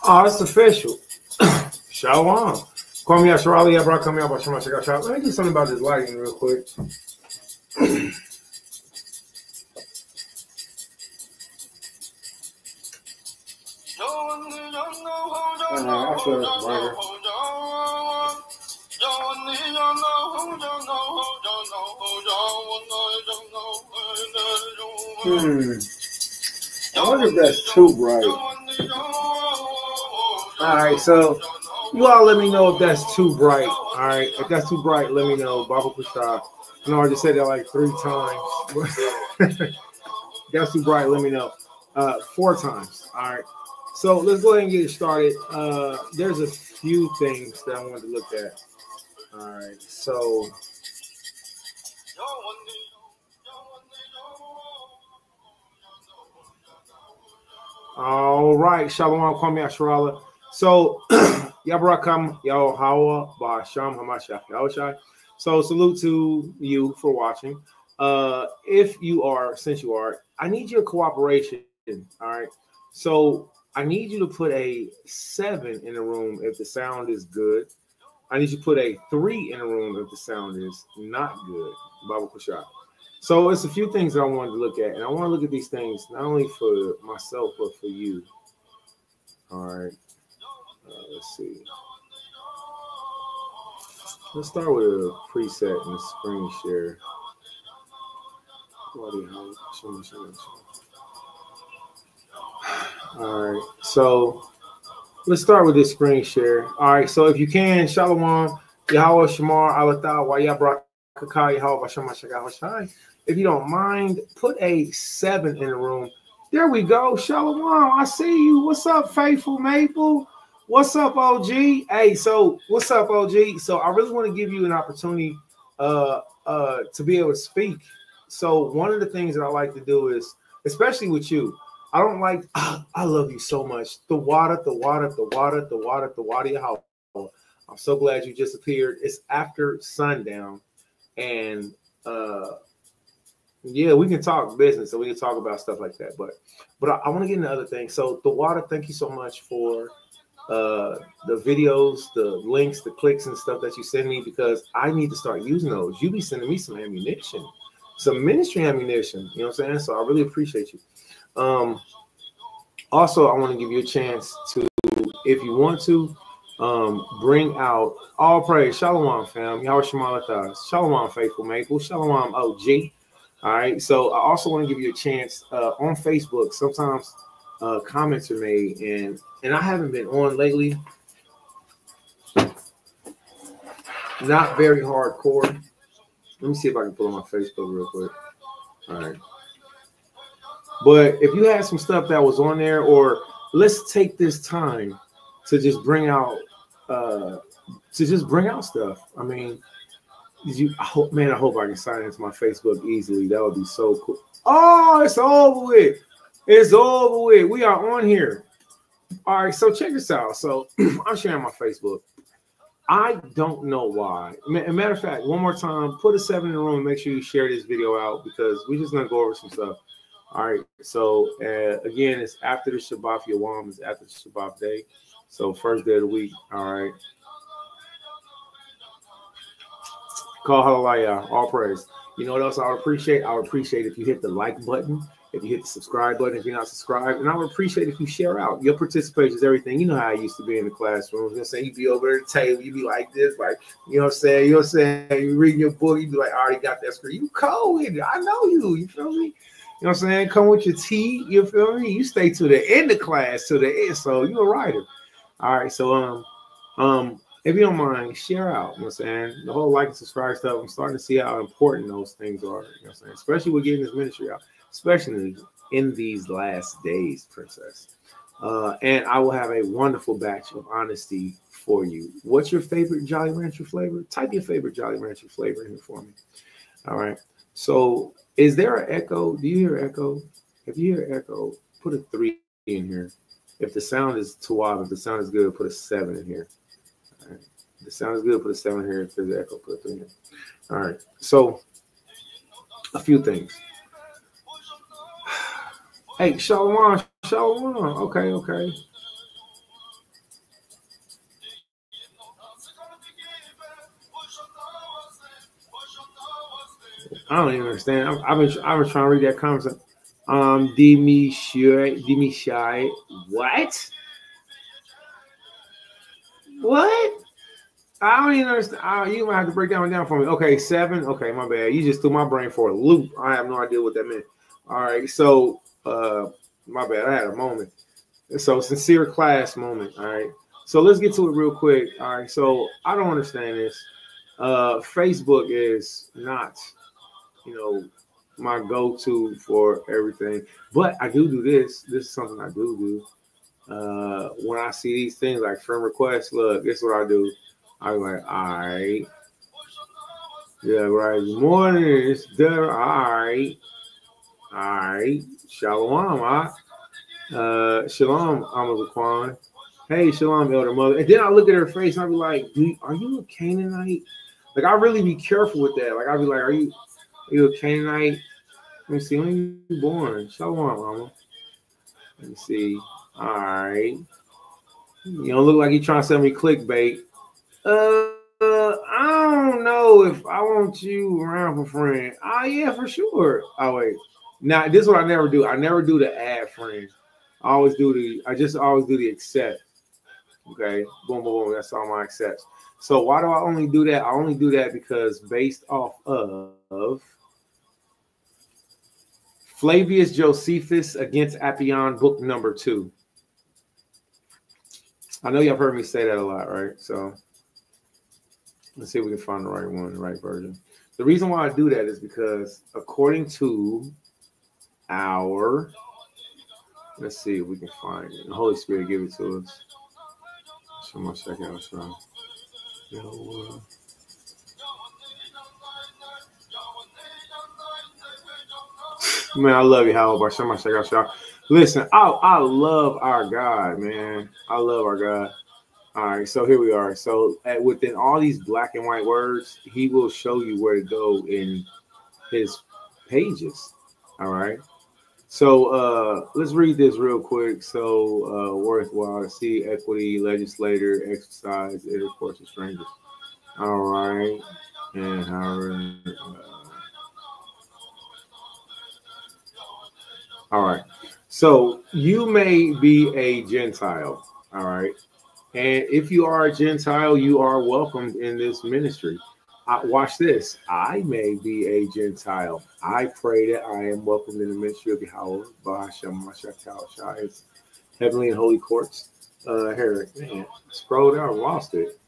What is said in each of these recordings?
Oh, it's official. Shalom. Call me Ashrali. Let me do something about this lighting real quick. I feel it brighter. I wonder if that's too bright. All right, so you all let me know if that's too bright. All right, if that's too bright, let me know. Behar-Bechukotai. I know I just said that like 3 times. If that's too bright, let me know. 4 times. All right. So let's go ahead and get it started. There's a few things that I wanted to look at. All right. So all right. Shalom, Kwame Ashrala. So Yabarakam Yahawa Basham Hamashah Yahushai. So salute to you for watching. If you are, since you are, I need your cooperation. All right. So I need you to put a 7 in the room if the sound is good. I need you to put a 3 in the room if the sound is not good. Behar-Bechukotai. So it's a few things that I wanted to look at, and I want to look at these things not only for myself but for you. All right. Let's see. Let's start with a preset and a screen share. All right, so let's start with this screen share. All right, so if you can, Shalom, Yahweh Shamar, Alatah, Wayabrakakai, Yahweh Shamashagahashai. If you don't mind, put a 7 in the room. There we go. Shalom, I see you. What's up, Faithful Maple? What's up, OG? Hey, so what's up, OG? So I really want to give you an opportunity to be able to speak. So one of the things that I like to do is, especially with you, I don't like, I love you so much. The water. I'm so glad you just appeared. It's after sundown. And yeah, we can talk business, so we can talk about stuff like that. But I want to get into other things. So the water, thank you so much for the videos, the links, the clicks and stuff that you send me, because I need to start using those. You be sending me some ammunition, some ministry ammunition, you know what I'm saying? So I really appreciate you. Also, I want to give you a chance to, if you want to, bring out all praise. Shalom, fam. Yahweh Shemalatas. Shalom, Faithful Maple. Shalom, OG. All right. So I also want to give you a chance on Facebook. Sometimes comments are made, and I haven't been on lately. Not very hardcore. Let me see if I can pull on my Facebook real quick. All right. But if you had some stuff that was on there, or let's take this time to just bring out stuff. I mean, I hope I can sign into my Facebook easily. That would be so cool. Oh, it's over with. It's over with. We are on here. All right, so check this out. So I'm sharing my Facebook. I don't know why. Matter of fact, one more time, put a 7 in the room and make sure you share this video out, because we're just going to go over some stuff. All right, so again, it's after the Shabbat Yawam, it's after the Shabbat day. So first day of the week. All right. Call hallelujah, all praise. You know what else I would appreciate? I would appreciate if you hit the like button, if you hit the subscribe button, if you're not subscribed, and I would appreciate if you share out. Your participation is everything. You know how I used to be in the classroom. You know what I'm saying? You'd be over at the table, you'd be like this, like, you know what I'm saying? You know what I'm saying? You reading your book, you'd be like, I already got that screen. You cold with it. I know you. You feel me? You know what I'm saying? Come with your tea. You feel me? You stay to the end of class, to the end. So you're a writer. All right. So if you don't mind, share out. You know what I'm saying? The whole like and subscribe stuff. I'm starting to see how important those things are. You know what I'm saying? Especially with getting this ministry out, especially in these last days, princess. And I will have a wonderful batch of honesty for you. What's your favorite Jolly Rancher flavor? Type your favorite Jolly Rancher flavor in here for me. All right. So is there an echo? Do you hear echo? If you hear echo, put a 3 in here. If the sound is TORAH, if the sound is good, put a 7 in here. All right. If the sound is good, put a 7 here. If there's echo, put a 3 in here. All right. So a few things. Hey, Shalom. Okay. I don't even understand. I've been trying to read that comment. Dimishai. What? What? I don't even understand. You might have to break down for me. Okay, 7. Okay, my bad. You just threw my brain for a loop. I have no idea what that meant. All right, so my bad. I had a moment. So sincere class moment. All right. So let's get to it real quick. All right. So I don't understand this. Facebook is not, my go-to for everything. But I do this. This is something I do. When I see these things like friend requests, look, this is what I do. I'm like, all right. Yeah, right. Morning. It's there. All right. All right. Shalom. Shalom, Amazaquan. Hey, Shalom, Elder Mother. And then I look at her face and I be like, are you a Canaanite? Like, I really be careful with that. Like, I be like, are you a Canaanite? Let me see. When you born? Shalom, Mama. Let me see. All right. You don't look like you trying to sell me clickbait. I don't know if I want you around for friend. Yeah, for sure. Oh, wait. Now, this is what I never do. I never do the add friend. I just always do the accept. Okay. Boom, boom, boom. That's all my accepts. So why do I only do that? I only do that because based off of Flavius Josephus against Appian, book number 2. I know y'all heard me say that a lot, right? So let's see if we can find the right one, the right version. The reason why I do that is because according to our, let's see if we can find it. The Holy Spirit give it to us. So much second, man, I love you, Howard. Listen, I love our God, man. I love our God. All right, so here we are. So within all these black and white words, he will show you where to go in his pages. All right. So let's read this real quick. So worthwhile to see equity, legislator, exercise, intercourse with strangers. All right. And Howard. All right. So you may be a Gentile. All right. And if you are a Gentile, you are welcomed in this ministry. Watch this. I may be a Gentile. I pray that I am welcomed in the ministry of Yahweh, Bahashem, heavenly and holy courts. Here, man, scroll down, lost it.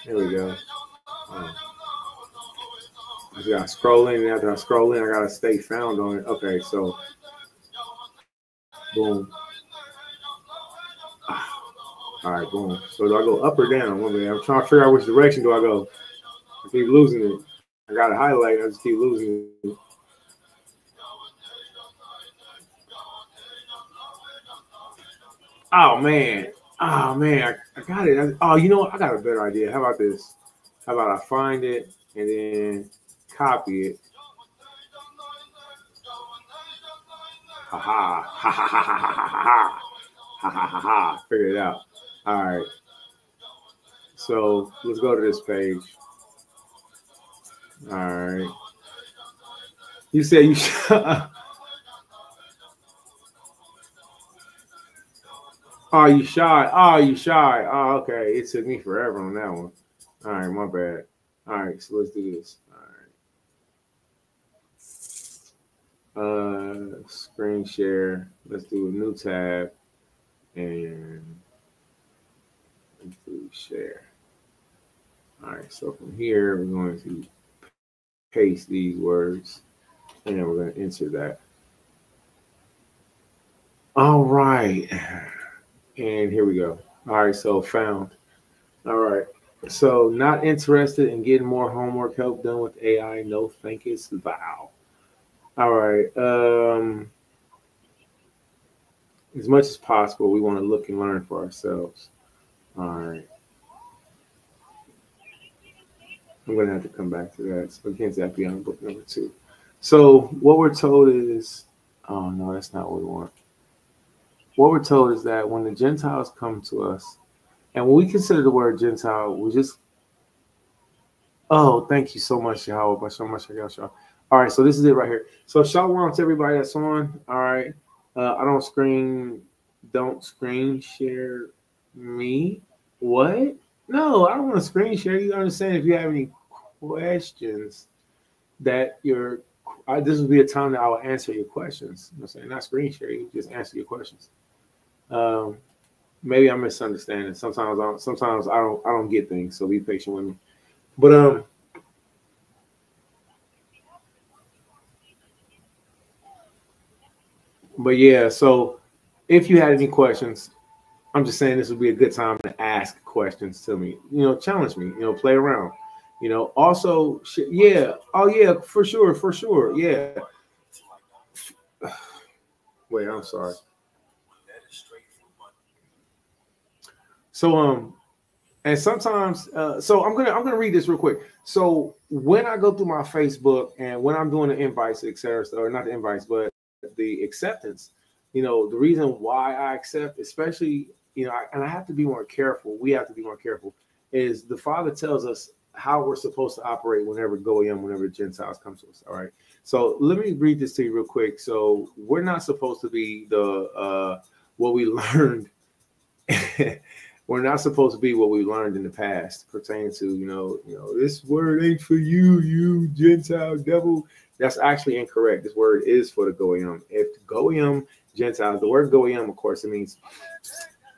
There we go. I just got to scroll in, and after I scroll in, I got to stay found on it. Okay, so boom. All right, boom. So do I go up or down? I'm trying to figure out which direction do I go. I keep losing it. I got to highlight. I just keep losing it. Oh man. I got it. You know what? I got a better idea. How about this? How about I find it and then copy it? Ha ha ha ha ha ha ha ha ha ha ha ha. Figure it out. All right. So let's go to this page. All right. You said you Oh, you shy. Oh, okay. It took me forever on that one. All right, my bad. All right, so let's do this. All right. Screen share. Let's do a new tab and let's do share. All right, so from here, we're going to paste these words and then we're going to enter that. All right. And here we go. All right, so found. All right. So not interested in getting more homework help done with AI. No, thank you. Wow. All right. As much as possible, we want to look and learn for ourselves. All right. I'm going to have to come back to that. So again, that be on book number 2. So what we're told is, oh no, that's not what we want. What we're told is that when the Gentiles come to us, and when we consider the word Gentile, we just Oh, thank you so much, Yahweh. All right, so this is it right here. So shalom to everybody that's on. All right. Don't screen share me. What? No, I don't want to screen share. You understand if you have any questions that this would be a time that I will answer your questions. You know what I'm saying? Not screen share, you just answer your questions. Maybe I'm misunderstanding. Sometimes I don't get things, so be patient with me. But yeah, so if you had any questions, I'm just saying this would be a good time to ask questions to me. You know, challenge me. You know, play around. You know, also, yeah. Oh yeah, for sure. Yeah. Wait, I'm sorry. So and sometimes so I'm gonna read this real quick. So when I go through my Facebook and when I'm doing the invites, etc., or not the invites, but the acceptance, you know, the reason why I accept, especially, you know, and I have to be more careful. We have to be more careful. Is the Father tells us how we're supposed to operate whenever Goyim, whenever Gentiles come to us. All right. So let me read this to you real quick. So we're not supposed to be the what we learned. We're not supposed to be what we learned in the past pertaining to, you know, this word ain't for you, you Gentile devil. That's actually incorrect. This word is for the Goyim. If Goyim, Gentiles, the word Goyim, of course, it means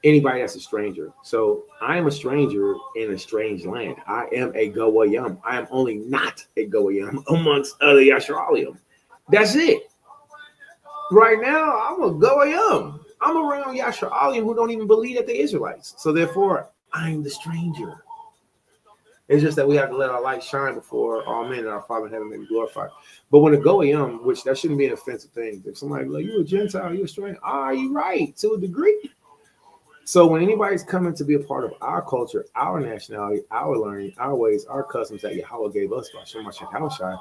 anybody that's a stranger. So I am a stranger in a strange land. I am a Goyim. I am only not a Goyim amongst other Yashralim. That's it. Right now, I'm a Goyim. I'm around Yashralim who don't even believe that they're Israelites. So therefore, I'm the stranger. It's just that we have to let our light shine before all men and our Father in heaven may be glorified. But when a Goyim, which that shouldn't be an offensive thing, if somebody like, you a Gentile, you a stranger, are you right to a degree? So when anybody's coming to be a part of our culture, our nationality, our learning, our ways, our customs that Yahweh gave us by Shema Shekhalshai,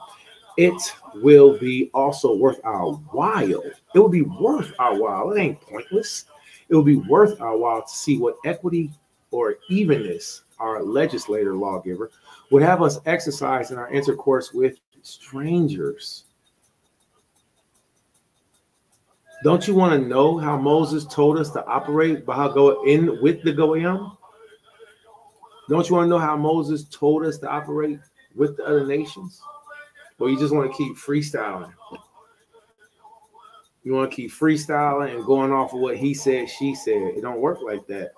it will be also worth our while. It will be worth our while. It ain't pointless. It will be worth our while to see what equity or evenness our legislator, lawgiver, would have us exercise in our intercourse with strangers. Don't you want to know how Moses told us to operate Behar-Bechukotai with the Goyim? Don't you want to know how Moses told us to operate with the other nations? Or you just want to keep freestyling? You want to keep freestyling and going off of what he said, she said. It don't work like that.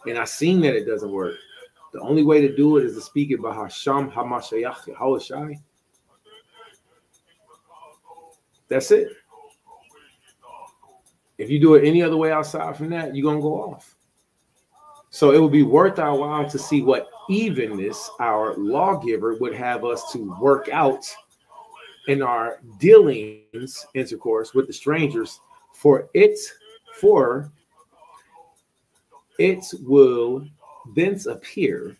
And I've seen that it doesn't work. The only way to do it is to speak it by Hashem HaMashiach Yahushai. That's it. If you do it any other way outside from that, you're going to go off. So it would be worth our while to see what evenness our lawgiver would have us to work out in our dealings, intercourse with the strangers, for it will thence appear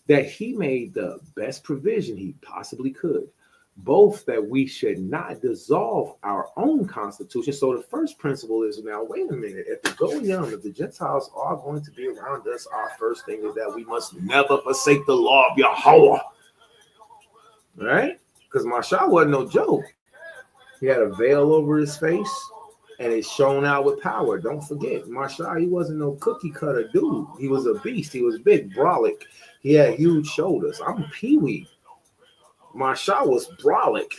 that he made the best provision he possibly could, both that we should not dissolve our own constitution. So the first principle is, now, wait a minute, if the Goyim, if the Gentiles are going to be around us, our first thing is that we must never forsake the law of Yahweh. Right? Because Mashah wasn't no joke. He had a veil over his face, and it shone out with power. Don't forget, Mashah, he wasn't no cookie cutter dude. He was a beast. He was big, brolic. He had huge shoulders. I'm Pee-wee. Mashah was brolic.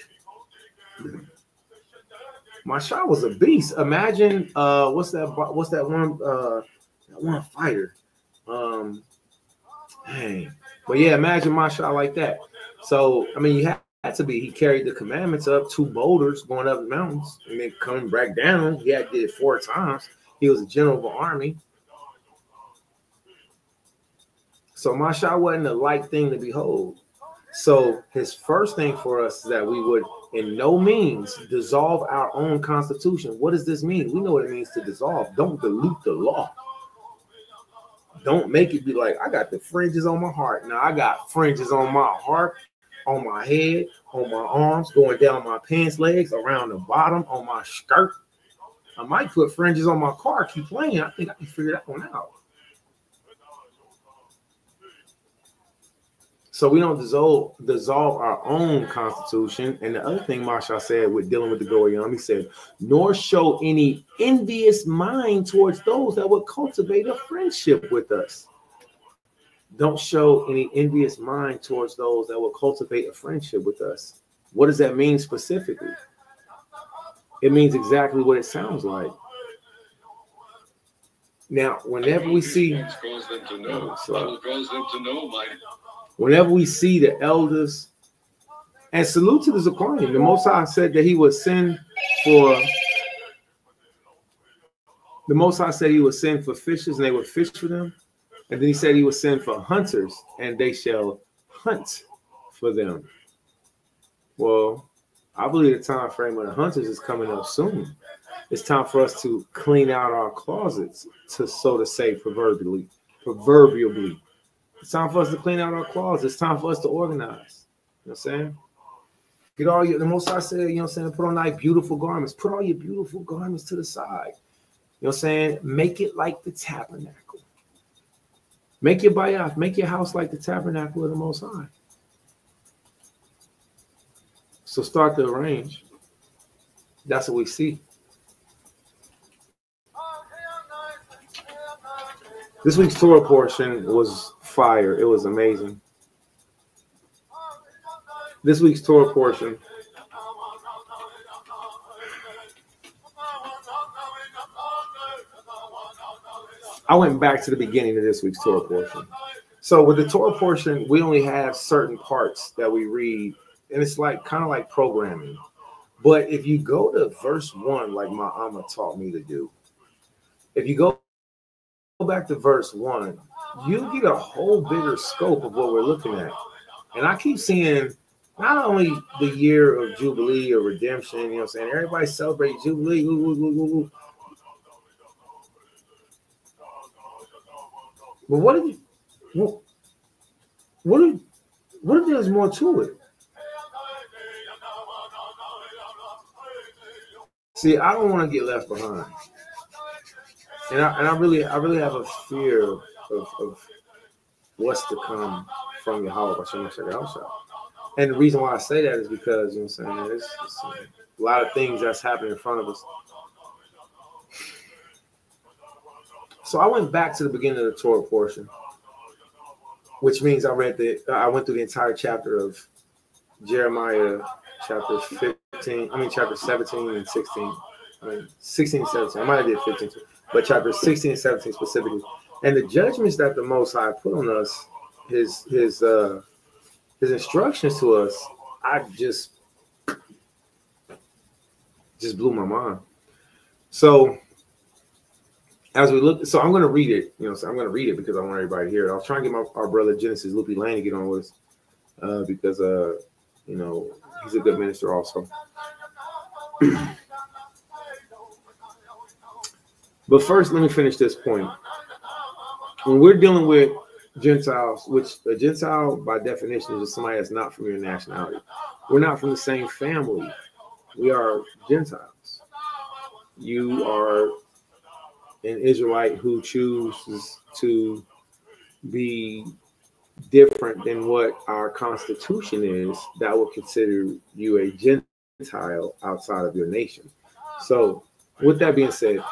Mashah was a beast. Imagine what's that one fighter? But yeah, imagine Mashah like that. So I mean, you had to be. He carried the commandments up 2 boulders going up the mountains and then coming back down. He had did it 4 times. He was a general of an army. So Mashah wasn't a light thing to behold. So his first thing for us is that we would in no means dissolve our own constitution. What does this mean? We know what it means to dissolve. Don't dilute the law. Don't make it be like, I got the fringes on my heart. Now I got fringes on my heart, on my head, on my arms, going down my pants legs, around the bottom, on my skirt. I might put fringes on my car, keep playing. I think I can figure that one out. So we don't dissolve our own constitution. And the other thing Masha said with dealing with the Goyim, he said, nor show any envious mind towards those that would cultivate a friendship with us. Don't show any envious mind towards those that will cultivate a friendship with us. What does that mean specifically? It means exactly what it sounds like. Now, whenever we see, whenever we see the elders, and salute to the Zaquanian, the Most High said that he would send for, the Most High said he would send for fishers and they would fish for them. And then he said he would send for hunters and they shall hunt for them. Well, I believe the time frame of the hunters is coming up soon. It's time for us to clean out our closets, to so to say, proverbially. It's time for us to clean out our closets. It's time for us to organize. You know what I'm saying? Get all your, the Most High said, you know what I'm saying, put on like beautiful garments. Put all your beautiful garments to the side. You know what I'm saying? Make it like the tabernacle. Make your bayah, make your house like the tabernacle of the Most High. So start to arrange. That's what we see. This week's Torah portion was fire. It was amazing. This week's Torah portion. I went back to the beginning of this week's Torah portion. So with the Torah portion, we only have certain parts that we read, and it's like kind of like programming. But if you go to verse 1, like my Amma taught me to do, if you go back to verse 1, you get a whole bigger scope of what we're looking at. And I keep seeing not only the year of Jubilee or redemption, you know what I'm saying? Everybody celebrate Jubilee. But what if there's more to it? See, I don't want to get left behind. And I really have a fear of what's to come from Yahweh. And the reason why I say that is because, you know what I'm saying, it's a lot of things that's happening in front of us. So I went back to the beginning of the Torah portion, which means I went through the entire chapter of Jeremiah, chapter 17 and 16. 16 and 17. I might have did 15 too, but chapter 16 and 17 specifically. And the judgments that the Most High put on us, his instructions to us, I just blew my mind. So as we look, so I'm going to read it, you know, so I'm going to read it because I want everybody to hear it. I was trying to get our brother Genesis Loopy Lane to get on with us because, you know, he's a good minister also. But first, let me finish this point. When we're dealing with Gentiles, which a Gentile by definition is just somebody that's not from your nationality. We're not from the same family. We are Gentiles. You are an Israelite who chooses to be different than what our Constitution is. That will consider you a Gentile outside of your nation. So with that being said,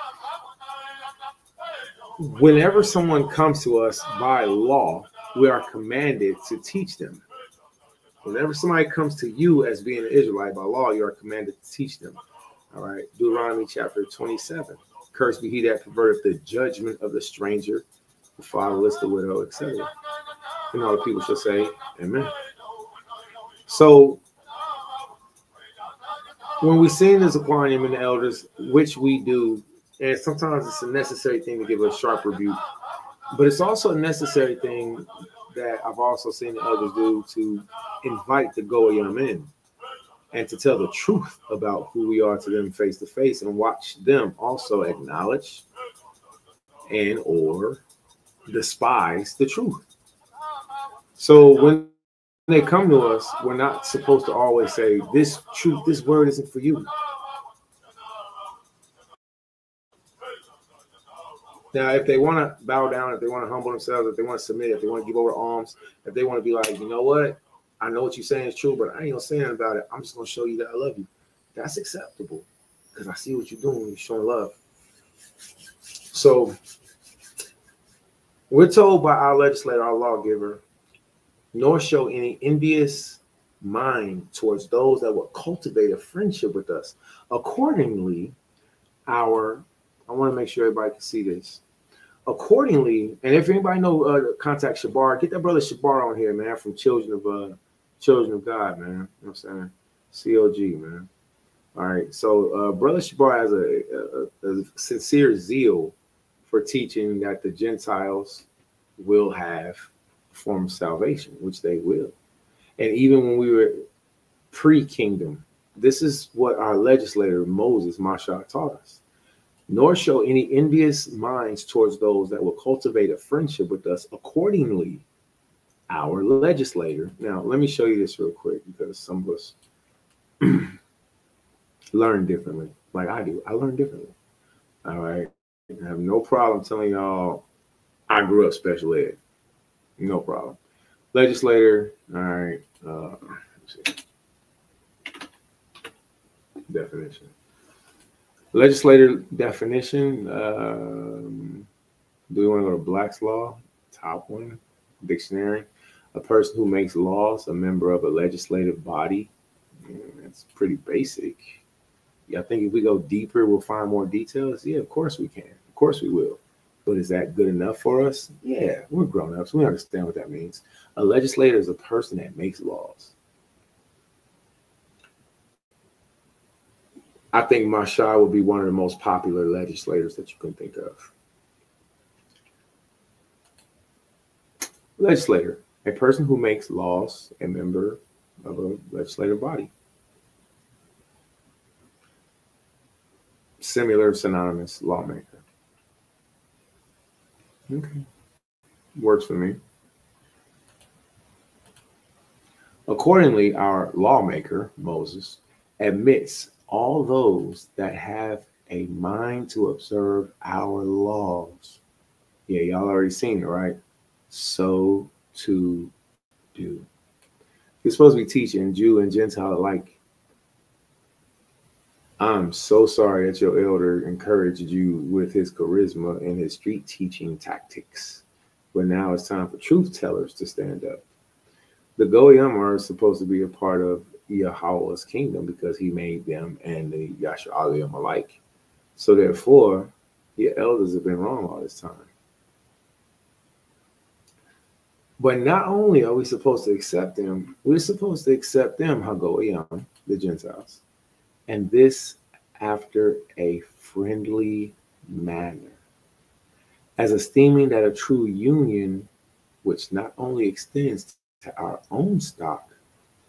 whenever someone comes to us by law, we are commanded to teach them. Whenever somebody comes to you as being an Israelite by law, you are commanded to teach them. All right. Deuteronomy chapter 27. Cursed be he that perverteth the judgment of the stranger, the fatherless, the widow, etc. And all the people shall say, amen. So when we sing the Zaquanium and the elders, which we do, and sometimes it's a necessary thing to give a sharp rebuke, but it's also a necessary thing that I've also seen the elders do to invite the Goyim in and to tell the truth about who we are to them face to face and watch them also acknowledge and or despise the truth. So when they come to us, we're not supposed to always say, this truth, this word isn't for you. Now, if they want to bow down, if they want to humble themselves, if they want to submit, if they want to give over alms, if they want to be like, you know what, I know what you're saying is true, but I ain't gonna say anything about it. I'm just gonna show you that I love you. That's acceptable because I see what you're doing. You're showing love. So we're told by our legislator, our lawgiver, nor show any envious mind towards those that will cultivate a friendship with us. Accordingly, I want to make sure everybody can see this. Accordingly, and if anybody know, contact Shabar. Get that brother Shabar on here, man, from Children of God, man. You know what I'm saying? COG, man. All right. So brother Shabar has a sincere zeal for teaching that the Gentiles will have a form of salvation, which they will. And even when we were pre-kingdom, this is what our legislator Moses, Masha, taught us. Nor show any envious minds towards those that will cultivate a friendship with us. Accordingly, our legislator. Now, let me show you this real quick because some of us learn differently, like I do. I learn differently. All right. I have no problem telling y'all I grew up special ed. No problem. Legislator. All right. Let's see. Definition. Legislator definition. Do we want to go to Black's Law? Top one. Dictionary. A person who makes laws, a member of a legislative body. That's pretty basic. Yeah, I think if we go deeper, we'll find more details. Yeah, of course we can. Of course we will. But is that good enough for us? Yeah, we're grown-ups. We understand what that means. A legislator is a person that makes laws. I think Masha would be one of the most popular legislators that you can think of. Legislator, a person who makes laws, a member of a legislative body. Similar, synonymous, lawmaker. Okay. Works for me. Accordingly, our lawmaker, Moses, admits all those that have a mind to observe our laws. Yeah, y'all already seen it, right? So to do. You're supposed to be teaching Jew and Gentile alike. I'm so sorry that your elder encouraged you with his charisma and his street teaching tactics. But now it's time for truth tellers to stand up. The Goyim are supposed to be a part of Yahweh's kingdom because he made them and the Yasha'alim alike. So therefore, your elders have been wrong all this time. But not only are we supposed to accept them, we're supposed to accept them, Hagoyim, the Gentiles. And this after a friendly manner, as esteeming that a true union, which not only extends to our own stock,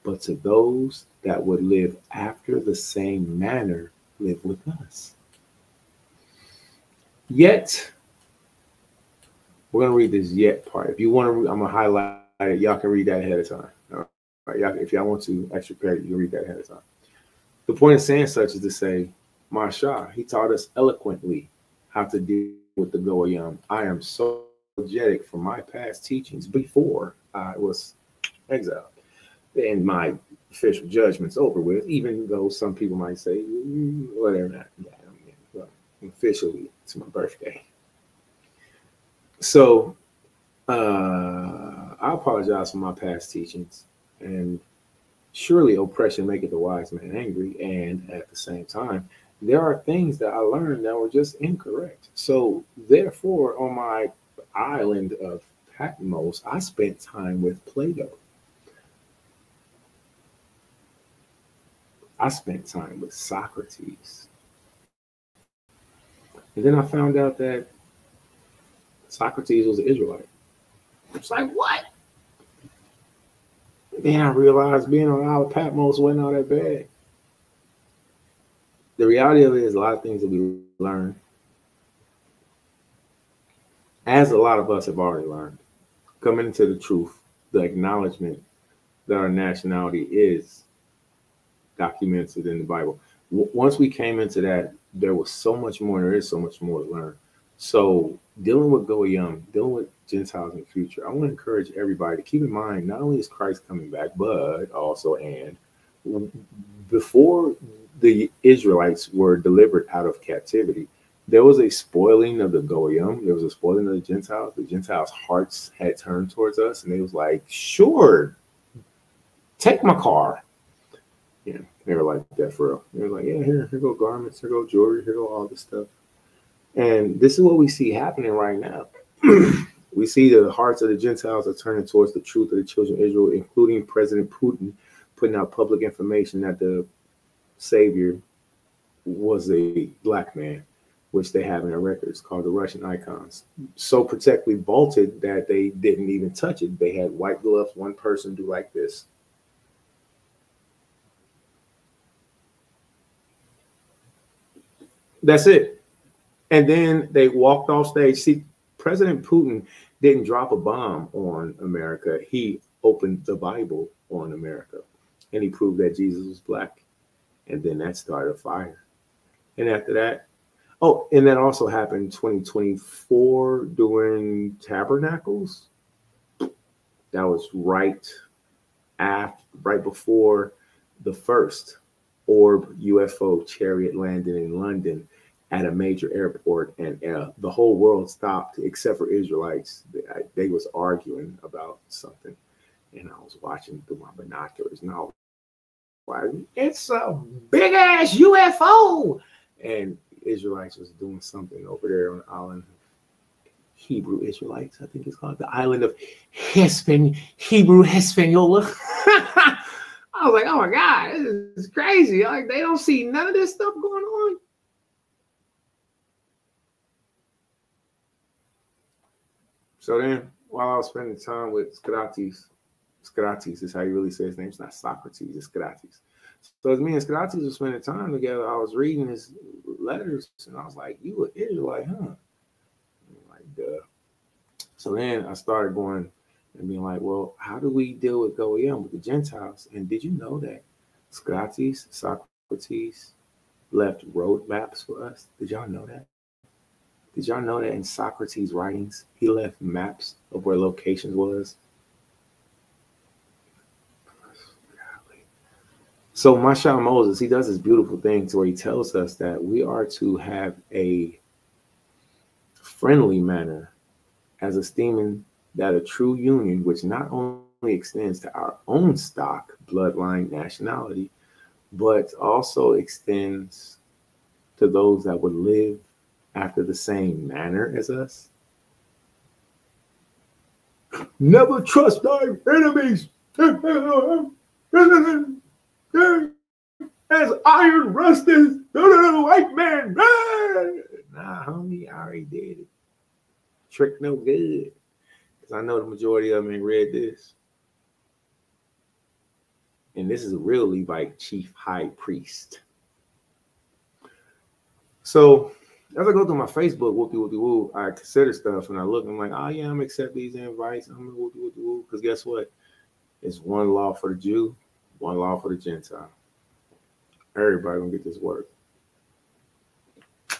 but to those that would live after the same manner, live with us. Yet, we're going to read this yet part. If you want to, I'm going to highlight it. Y'all can read that ahead of time. All right, y'all, if y'all want to extra credit, you can read that ahead of time. The point of saying such is to say, Marsha, he taught us eloquently how to deal with the Goyim. I am so apologetic for my past teachings before I was exiled. And my official judgment's over with, even though some people might say, whatever, not. Yeah, well, officially, it's my birthday. So I apologize for my past teachings. And surely oppression maketh the wise man angry. And at the same time, there are things that I learned that were just incorrect. So therefore, on my island of Patmos, I spent time with Plato. I spent time with Socrates. And then I found out that Socrates was an Israelite. It's like, what? Then I realized being on Isle of Patmos wasn't all that bad. The reality of it is a lot of things that we learn, as a lot of us have already learned, coming into the truth, the acknowledgement that our nationality is documented in the Bible. Once we came into that, there was so much more, there is so much more to learn. So dealing with Goyim, dealing with Gentiles in the future, I want to encourage everybody to keep in mind not only is Christ coming back, but also and before the Israelites were delivered out of captivity, there was a spoiling of the Goyim. There was a spoiling of the Gentiles. The Gentiles' hearts had turned towards us, and they was like, sure, take my car. Yeah, they were like that for real. They were like, yeah, here go garments, here go jewelry, here go all this stuff. And this is what we see happening right now. We see the hearts of the Gentiles are turning towards the truth of the children of Israel, including President Putin putting out public information that the Savior was a black man, which they have in their records called the Russian icons. So protectively bolted that they didn't even touch it. They had white gloves, one person do like this. That's it. And then they walked off stage. See, President Putin didn't drop a bomb on America. He opened the Bible on America, and he proved that Jesus was black. And then that started a fire. And after that, oh, and that also happened in 2024 during Tabernacles. That was right before the first orb UFO chariot landed in London at a major airport, and the whole world stopped except for Israelites. They was arguing about something, and I was watching through my binoculars, and I was like, it's a big ass UFO, and Israelites was doing something over there on the island of Hebrew Israelites, I think it's called, the island of Hebrew Hispaniola. I was like, oh my God, this is crazy. Like, they don't see none of this stuff going on. So then, while I was spending time with Socrates is how you really say his name. It's not Socrates, it's Socrates. So as me and Socrates were spending time together, I was reading his letters, and I was like, you an Israelite, huh? I'm like, duh. So then I started going and being like, well, how do we deal with Goyim, with the Gentiles? And did you know that Socrates left roadmaps for us? Did y'all know that? Did y'all know that in Socrates' writings, he left maps of where locations was? So Mashal Moses, he does this beautiful thing to where he tells us that we are to have a friendly manner as esteeming that a true union, which not only extends to our own stock, bloodline, nationality, but also extends to those that would live after the same manner as us. Never trust thy enemies as iron rusteth the white man. Nah, homie, I already did it. Trick no good. Because I know the majority of them ain't read this. And this is a real Levite chief high priest. So as I go through my Facebook, whoopie, I consider stuff and I look and I'm like, oh yeah, I'm gonna accept these invites. I'm gonna whoopie. Because guess what? It's one law for the Jew, one law for the Gentile. Everybody gonna get this work.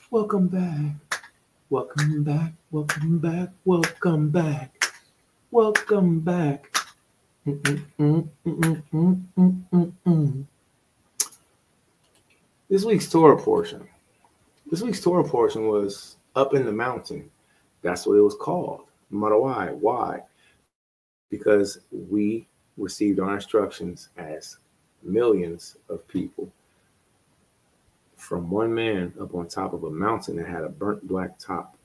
Welcome back. Welcome back. Welcome back. Welcome back. Welcome back. This week's Torah portion. This week's Torah portion was up in the mountain. That's what it was called. No matter why. Why? Because we received our instructions as millions of people from one man up on top of a mountain that had a burnt black top.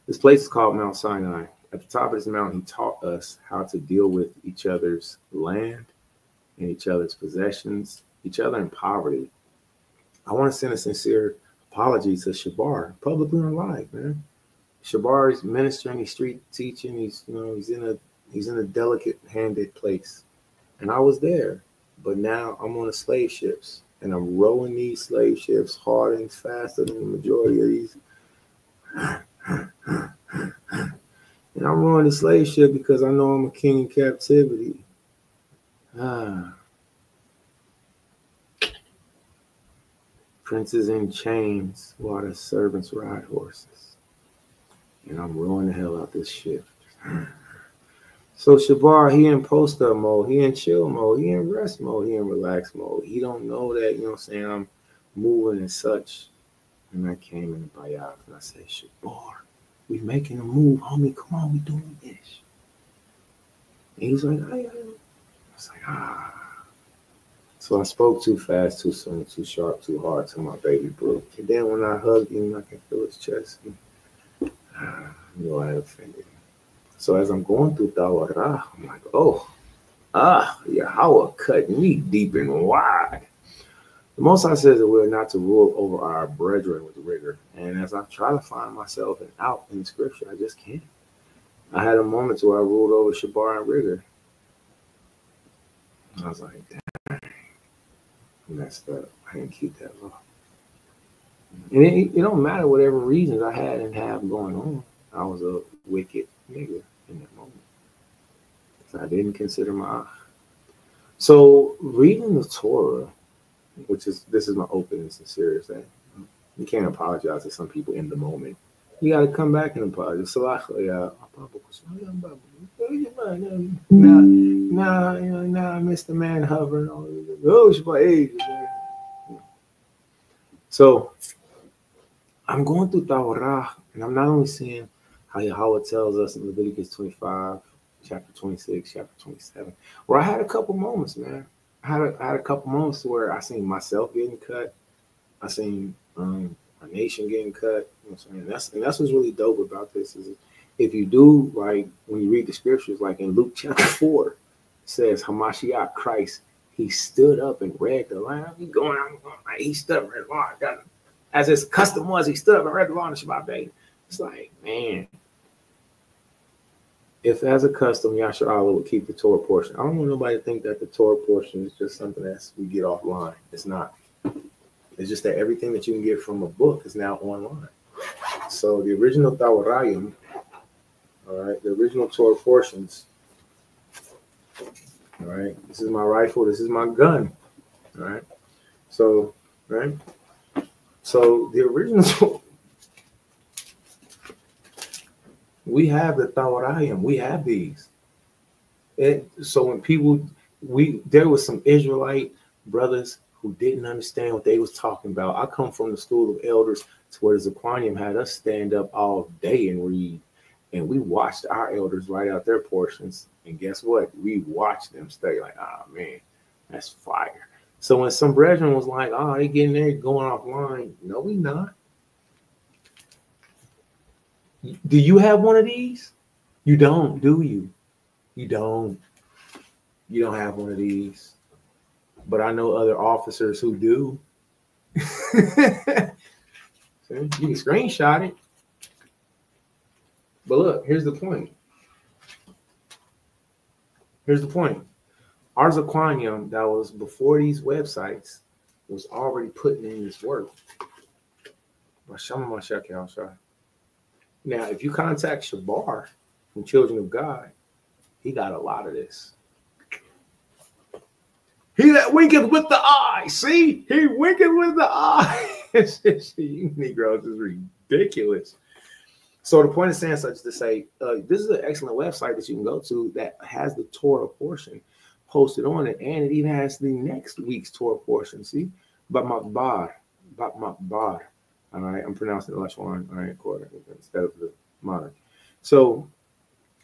This place is called Mount Sinai. At the top of this mountain, he taught us how to deal with each other's land and each other's possessions, each other in poverty. I want to send a sincere apology to Shabar publicly on live, man. Shabar is ministering, he's street teaching, he's in a delicate-handed place. And I was there, but now I'm on the slave ships, and I'm rowing these slave ships harder and faster than the majority of these. And I'm rowing the slave ship because I know I'm a king in captivity. Princes in chains while the servants ride horses. and I'm rolling the hell out this shit. So Shabar, he in post-up mode, he in chill mode, he in rest mode, he in relax mode. He don't know that, you know what I'm saying, I'm moving and such. And I came in the bayat and I said, Shabar, we making a move, homie, come on, we doing this. And he's like, I was like, So I spoke too fast, too soon, too sharp, too hard till my baby broke. And then when I hugged him, I can feel his chest. And, I knew I had offended him. So as I'm going through TORAH, I'm like, Yahweh cut me deep and wide. The Most High says that we're not to rule over our brethren with rigor. And as I try to find myself an out in the scripture, I just can't. I had a moment where I ruled over Shabar and rigor. I was like, damn, I messed up. I didn't keep that law. And it don't matter whatever reasons I had and have going on. I was a wicked nigga in that moment. I didn't consider my. So reading the Torah, this is my open and sincere thing. You can't apologize to some people in the moment. You got to come back and apologize. So now, Mr. Man hovering. So I'm going through TORAH, and I'm not only seeing how Yahweh tells us in Leviticus 25, chapter 26, chapter 27, where I had a couple moments, man. I had a couple moments where I seen myself getting cut. I seen a nation getting cut. You know what I'm saying? That's what's really dope about this is if you do, like, when you read the scriptures, like in Luke chapter 4, it says Hamashiach Christ, he stood up and read the line. He stood up and read the line. As his custom was, he stood up and read the law on the Shabbat day. It's like, man, if as a custom, Yasha Allah would keep the Torah portion. I don't want nobody to think that the Torah portion is just something that we get offline. It's not. It's just that everything that you can get from a book is now online. So the original Tawarayim, all right, the original Torah portions, all right, this is my rifle, this is my gun, all right. So, right. So the original, we have the Tawarayim, we have these. So when people, there was some Israelite brothers who didn't understand what they was talking about. I come from the school of elders to where the Zaquanium had us stand up all day and read. And we watched our elders write out their portions. And guess what? We watched them stay like, man, that's fire. So when some brethren was like, they getting there going offline. No, we not. Do you have one of these? You don't, do you? You don't. You don't have one of these. But I know other officers who do. So you can screenshot it. But look, here's the point. Our Zaquanium that was before these websites was already putting in this work. Now, if you contact Shabar from Children of God, he got a lot of this. He that winketh with the eye. See? He winketh with the eye. You Negroes is ridiculous. So the point of saying such to say, this is an excellent website that you can go to that has the Torah portion posted on it, and it even has the next week's Torah portion. See? Bat Bar. All right, I'm pronouncing the Lashon, all right, quarter instead of the modern. So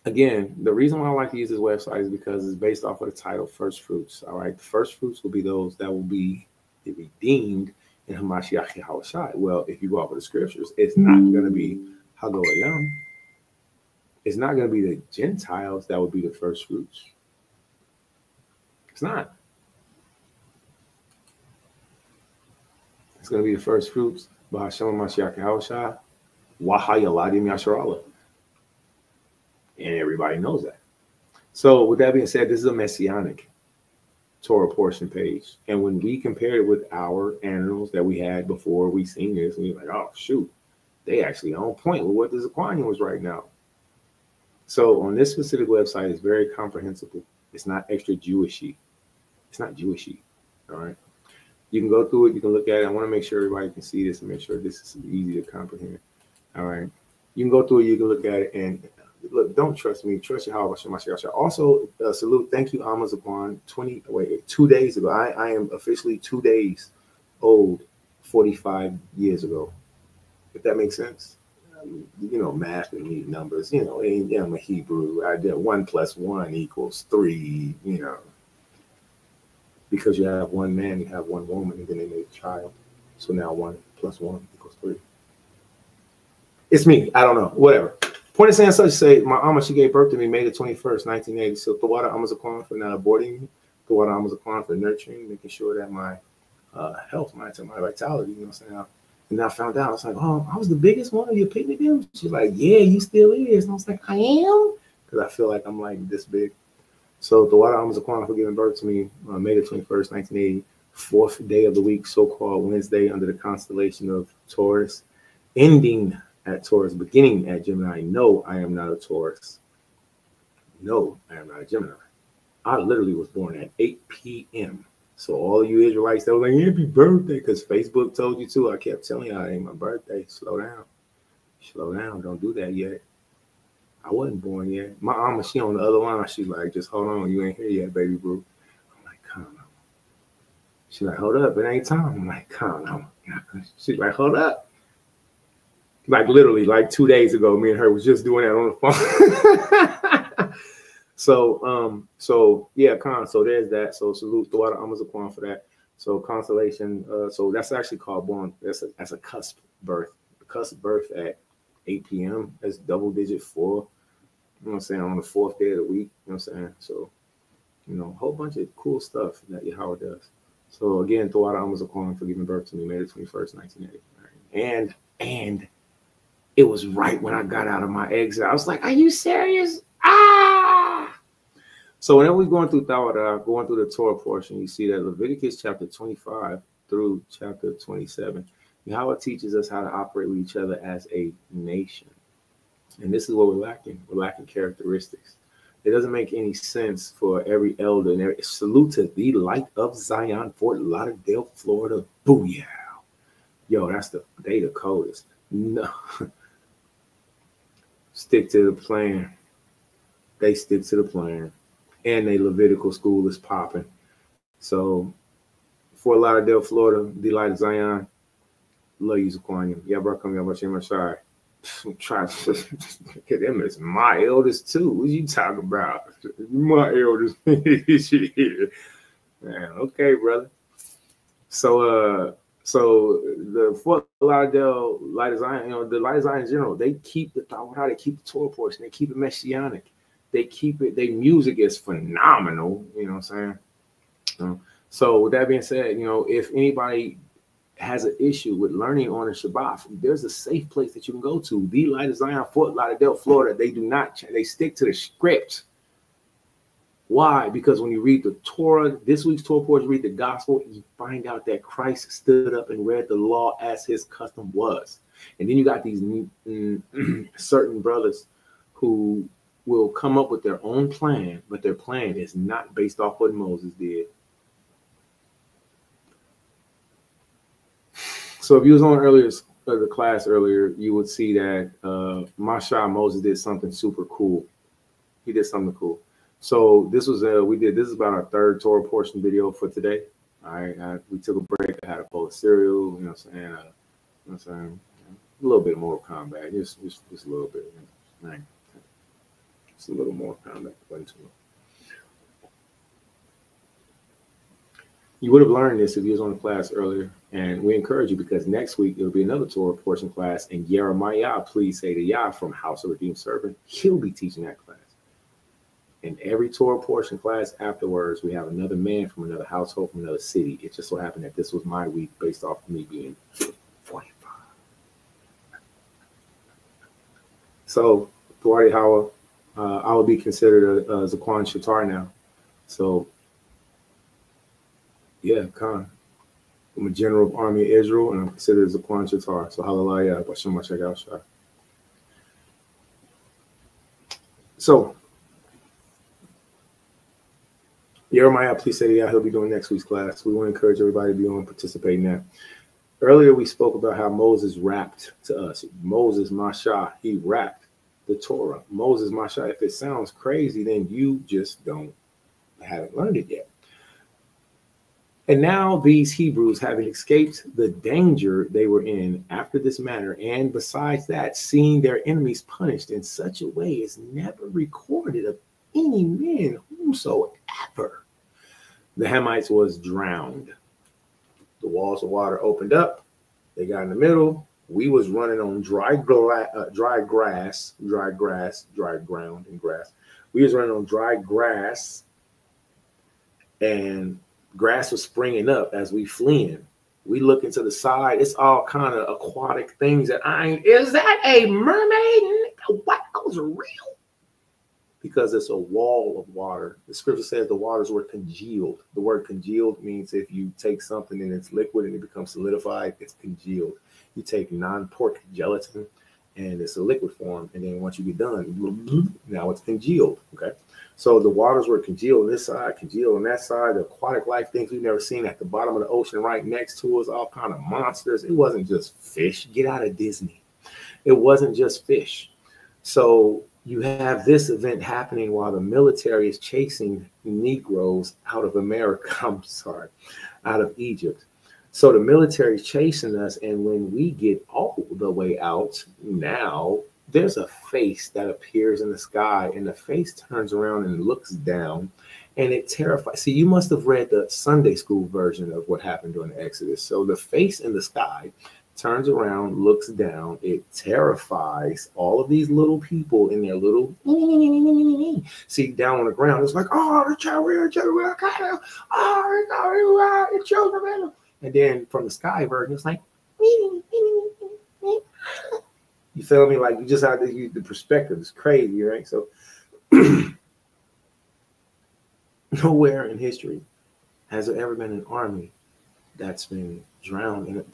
again, the reason why I like to use this website is because it's based off of the title First Fruits. All right. The first fruits will be those that will be redeemed in Hamashiach Yahushai. Well, if you go off of the scriptures, it's not going to be Hagoyim. It's not going to be the Gentiles that will be the first fruits. It's not. It's going to be the first fruits. Bahashem Hamashiach Yahushai. Wahayaladim Yasharallah. And everybody knows that. So with that being said, this is a messianic Torah portion page. And when we compared it with our animals that we had before we seen this, we were like, oh, shoot, they actually on point with what the Zaquanium was right now. So on this specific website, it's very comprehensible. It's not extra Jewishy. It's not Jewishy. All right. You can go through it. You can look at it. I want to make sure everybody can see this and make sure this is easy to comprehend. All right. You can go through it, you can look at it, and look, don't trust me. Trust Yahweh. Also, salute. Thank you, Amazon. 2 days ago. I am officially 2 days old, 45 years ago. If that makes sense. You know, math and these numbers. You know, and I'm a Hebrew. I did 1 + 1 = 3. You know, because you have one man, you have one woman, and then they made a child. So now 1 + 1 = 3. It's me. I don't know. Whatever. Point of saying such, say, my Amma, she gave birth to me May the 21st, 1980. So Tawada Amazakwan for not aborting me. Tawada Amazakwan for nurturing, making sure that my health, my vitality, you know what I'm saying? And I found out, I was like, oh, I was the biggest one of your picnic games. She's like, yeah, you still is. And I was like, I am? Because I feel like I'm like this big. So Tawada Amazakwan for giving birth to me May the 21st, 1980. 4th day of the week, so-called Wednesday, under the constellation of Taurus, ending at Taurus, beginning at Gemini. No, I am not a Taurus. No, I am not a Gemini. I literally was born at 8 p.m. So all you Israelites that were like, happy birthday, because Facebook told you to, I kept telling y'all, it ain't my birthday. Slow down. Slow down. Don't do that yet. I wasn't born yet. My Amma, she on the other line. She's like, just hold on. You ain't here yet, baby boo. I'm like, calm down. She's like, hold up. It ain't time. I'm like, calm down. She's like, hold up. Like literally, like 2 days ago, me and her was just doing that on the phone. So yeah, so there's that. So salute Tawada Amazakwan for that. So constellation. So that's actually called born. That's a cusp birth. A cusp birth at 8 p.m. That's double digit 4. You know what I'm saying? On the 4th day of the week. You know what I'm saying? So, you know, a whole bunch of cool stuff that Yahweh does. So again, Tawada Amazakwan for giving birth to me May the 21st, 1980. And it was right when I got out of my exit. I was like, are you serious? Ah! So whenever we're going through Tawada, going through the Torah portion, you see that Leviticus chapter 25 through chapter 27, Yahweh teaches us how to operate with each other as a nation. And this is what we're lacking. We're lacking characteristics. It doesn't make any sense for every elder and every salute to the light of Zion, Fort Lauderdale, Florida. Booyah. Yo, that's the coldest. No. Stick to the plan. They stick to the plan. And they Levitical school is popping. So, Fort Lauderdale, Florida, the light of Zion. Love you, Zaquanium. Yabarakam, Yabashim Mashai. I'm trying to get them as my eldest too. What you talking about? My eldest. Man, okay, brother. So the Fort Lauderdale Light of Zion, you know, the Light of Zion in general, they keep the Torah, they keep the Torah portion, they keep it messianic, they keep it. Their music is phenomenal. You know what I'm saying? So with that being said, you know, if anybody has an issue with learning on a Shabbat, there's a safe place that you can go to. The Light of Zion, Fort Lauderdale, Florida. They do not. They stick to the script. Why? Because when you read the Torah, this week's Torah portion, read the gospel, you find out that Christ stood up and read the law as his custom was. And then you got these certain brothers who will come up with their own plan, but their plan is not based off what Moses did. So if you was on the class earlier, you would see that Masha Moses did something super cool. He did something cool. So this was this is about our 3rd Torah portion video for today. All right, we took a break. I had a bowl of cereal. You know what I'm saying? A little bit more combat, just a little bit. Right. Just a little more combat. Wasn't too much. You would have learned this if you was on the class earlier, and we encourage you because next week there'll be another Torah portion class, and Jeremiah, please say to Yah from House of Redeemed Servant, he'll be teaching that class. In every Torah portion class afterwards, we have another man from another household, from another city. It just so happened that this was my week based off of me being 45. So, Tuari Hawa, I will be considered a Zaquan Shatar now. So, yeah, Khan. I'm a general of Army of Israel, and I'm considered a Zaquan Shatar. So, hallelujah. So, Jeremiah, please say yeah, he'll be doing next week's class. We want to encourage everybody to be on, participate in that. Earlier, we spoke about how Moses rapped to us. Moses, Masha, he rapped the Torah. Moses, Masha, if it sounds crazy, then you just haven't learned it yet. And now these Hebrews, having escaped the danger they were in after this manner, and besides that, seeing their enemies punished in such a way as never recorded of any man whomsoever, the Hamites was drowned. The walls of water opened up. They got in the middle. We was running on dry ground and grass. We was running on dry grass, and grass was springing up as we fleeing. We looking to the side. It's all kind of aquatic things that is that a mermaid? What? Those are real? Because it's a wall of water. The scripture says the waters were congealed. The word congealed means if you take something and it's liquid and it becomes solidified, it's congealed. You take non-pork gelatin and it's a liquid form, and then once you get done, now it's congealed. Okay, so the waters were congealed on this side, congealed on that side. The aquatic life things we've never seen at the bottom of the ocean right next to us, all kind of monsters. It wasn't just fish. Get out of Disney. It wasn't just fish. So you have this event happening while the military is chasing Negroes out of America. Out of Egypt. So the military is chasing us, and when we get all the way out, now there's a face that appears in the sky, and the face turns around and looks down, and it terrifies. See, you must have read the Sunday school version of what happened during the Exodus. So the face in the sky turns around, looks down. It terrifies all of these little people in their little see down on the ground. It's like, oh, it's children. And then from the sky version, it's like, you feel me? Like you just have to use the perspective. It's crazy, right? So nowhere in history has there ever been an army that's been drowned in it.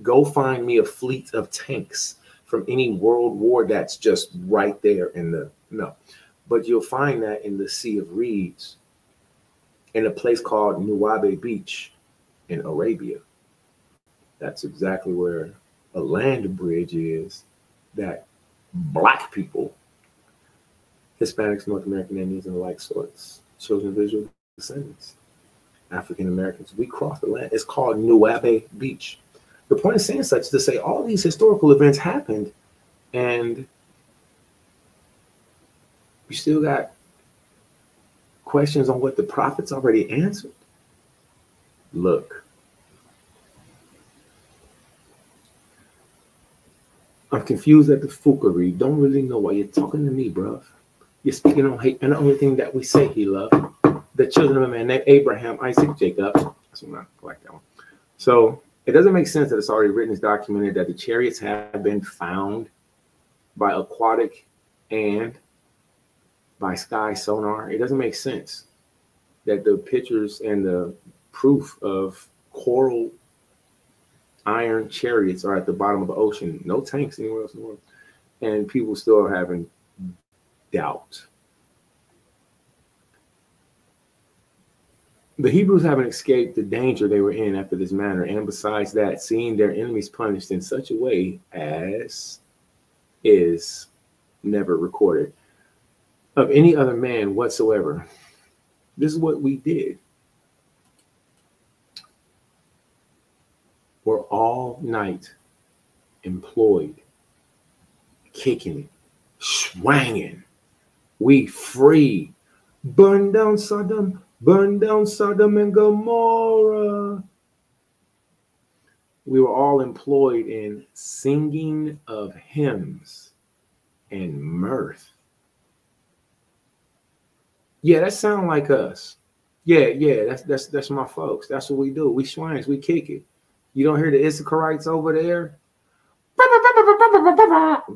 Go find me a fleet of tanks from any world war that's just right there in the no. But you'll find that in the Sea of Reeds, in a place called Nuwabe Beach in Arabia. That's exactly where a land bridge is that black people, Hispanics, North American Indians, and the like sorts, children of Israel descendants, African Americans, we cross the land. It's called Nuwabe Beach. The point of saying such is to say all these historical events happened, and you still got questions on what the prophets already answered. Look, I'm confused at the foolery. Don't really know why you're talking to me, bruv. You're speaking on hate, and the only thing that we say he loved, the children of a man named Abraham, Isaac, Jacob. That's one I like that one. So it doesn't make sense that it's already written, it's documented that the chariots have been found by aquatic and by sky sonar. It doesn't make sense that the pictures and the proof of coral iron chariots are at the bottom of the ocean. No tanks anywhere else in the world. And people still are having doubt. The Hebrews haven't escaped the danger they were in after this manner, and besides that, seeing their enemies punished in such a way as is never recorded of any other man whatsoever. This is what we did. We're all night employed, kicking it, swanging. We free. Burn down Sodom and Gomorrah. We were all employed in singing of hymns and mirth. Yeah, that sound like us. Yeah, that's my folks. That's what we do. We swangs, we kick it. You don't hear the Issacharites over there?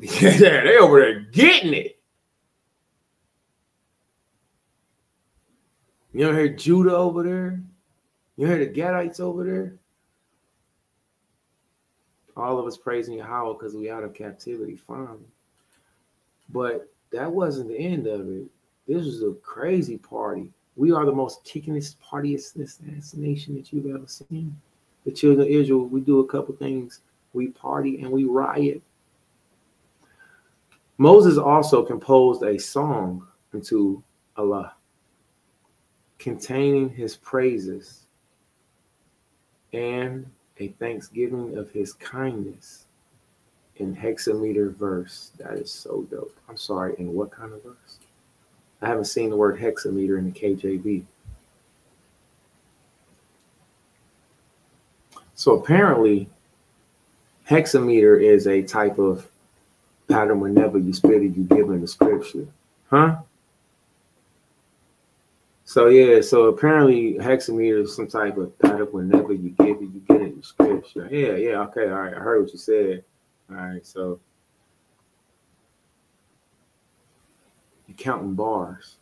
Yeah, they over there getting it. You don't hear Judah over there? You hear the Gadites over there? All of us praising Yahweh because we out of captivity, fine. But that wasn't the end of it. This was a crazy party. We are the most kickingest, partiest nation that you've ever seen. The children of Israel, we do a couple things. We party and we riot. Moses also composed a song unto Allah, containing his praises and a thanksgiving of his kindness in hexameter verse. That is so dope. I'm sorry, in what kind of verse? I haven't seen the word hexameter in the KJV. So apparently, hexameter is a type of pattern whenever you spit it, you give in the scripture. Huh? So yeah, so apparently hexameter is some type of pattern whenever you give it, you get it in the scripture. Yeah, okay, all right. I heard what you said. All right, so you're counting bars.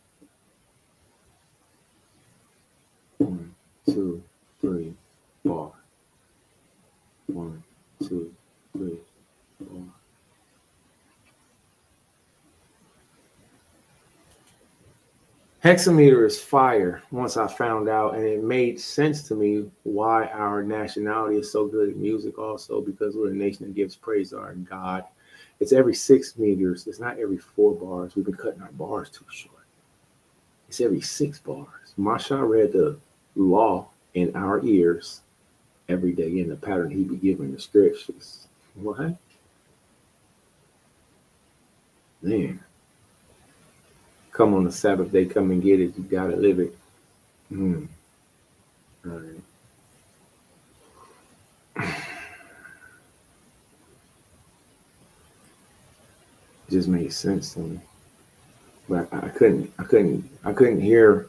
1, 2, 3, bar. 1, 2, 3, bar. Hexameter is fire once I found out, and it made sense to me why our nationality is so good at music also, because we're a nation that gives praise to our God. It's every 6 meters. It's not every 4 bars. We've been cutting our bars too short. It's every 6 bars. Masha read the law in our ears every day in the pattern he be giving the scriptures. What? Man. Come on the Sabbath day, come and get it. You gotta live it. All right. It just made sense to me. But I couldn't hear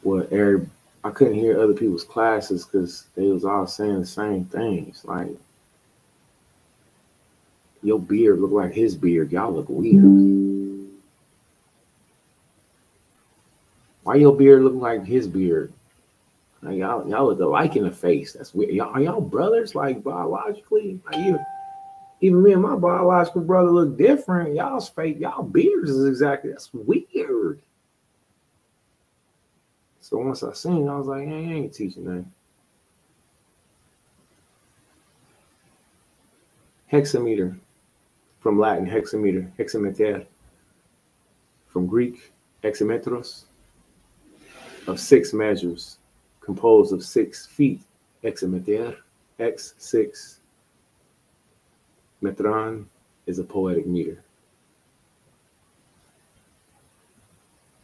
what I couldn't hear other people's classes because they was all saying the same things. Like, your beard look like his beard. Y'all look weird. Why your beard look like his beard? Like, y'all look alike in the face. That's weird. Are y'all brothers, like, biologically? Like, even me and my biological brother look different. Y'all's fake. Y'all beards is exactly. That's weird. So once I seen, I was like, hey, I ain't teaching that. Hexameter, from Latin, hexameter, hexameter. From Greek, hexametros, of 6 measures, composed of 6 feet, hexameter, x 6. Metron is a poetic meter.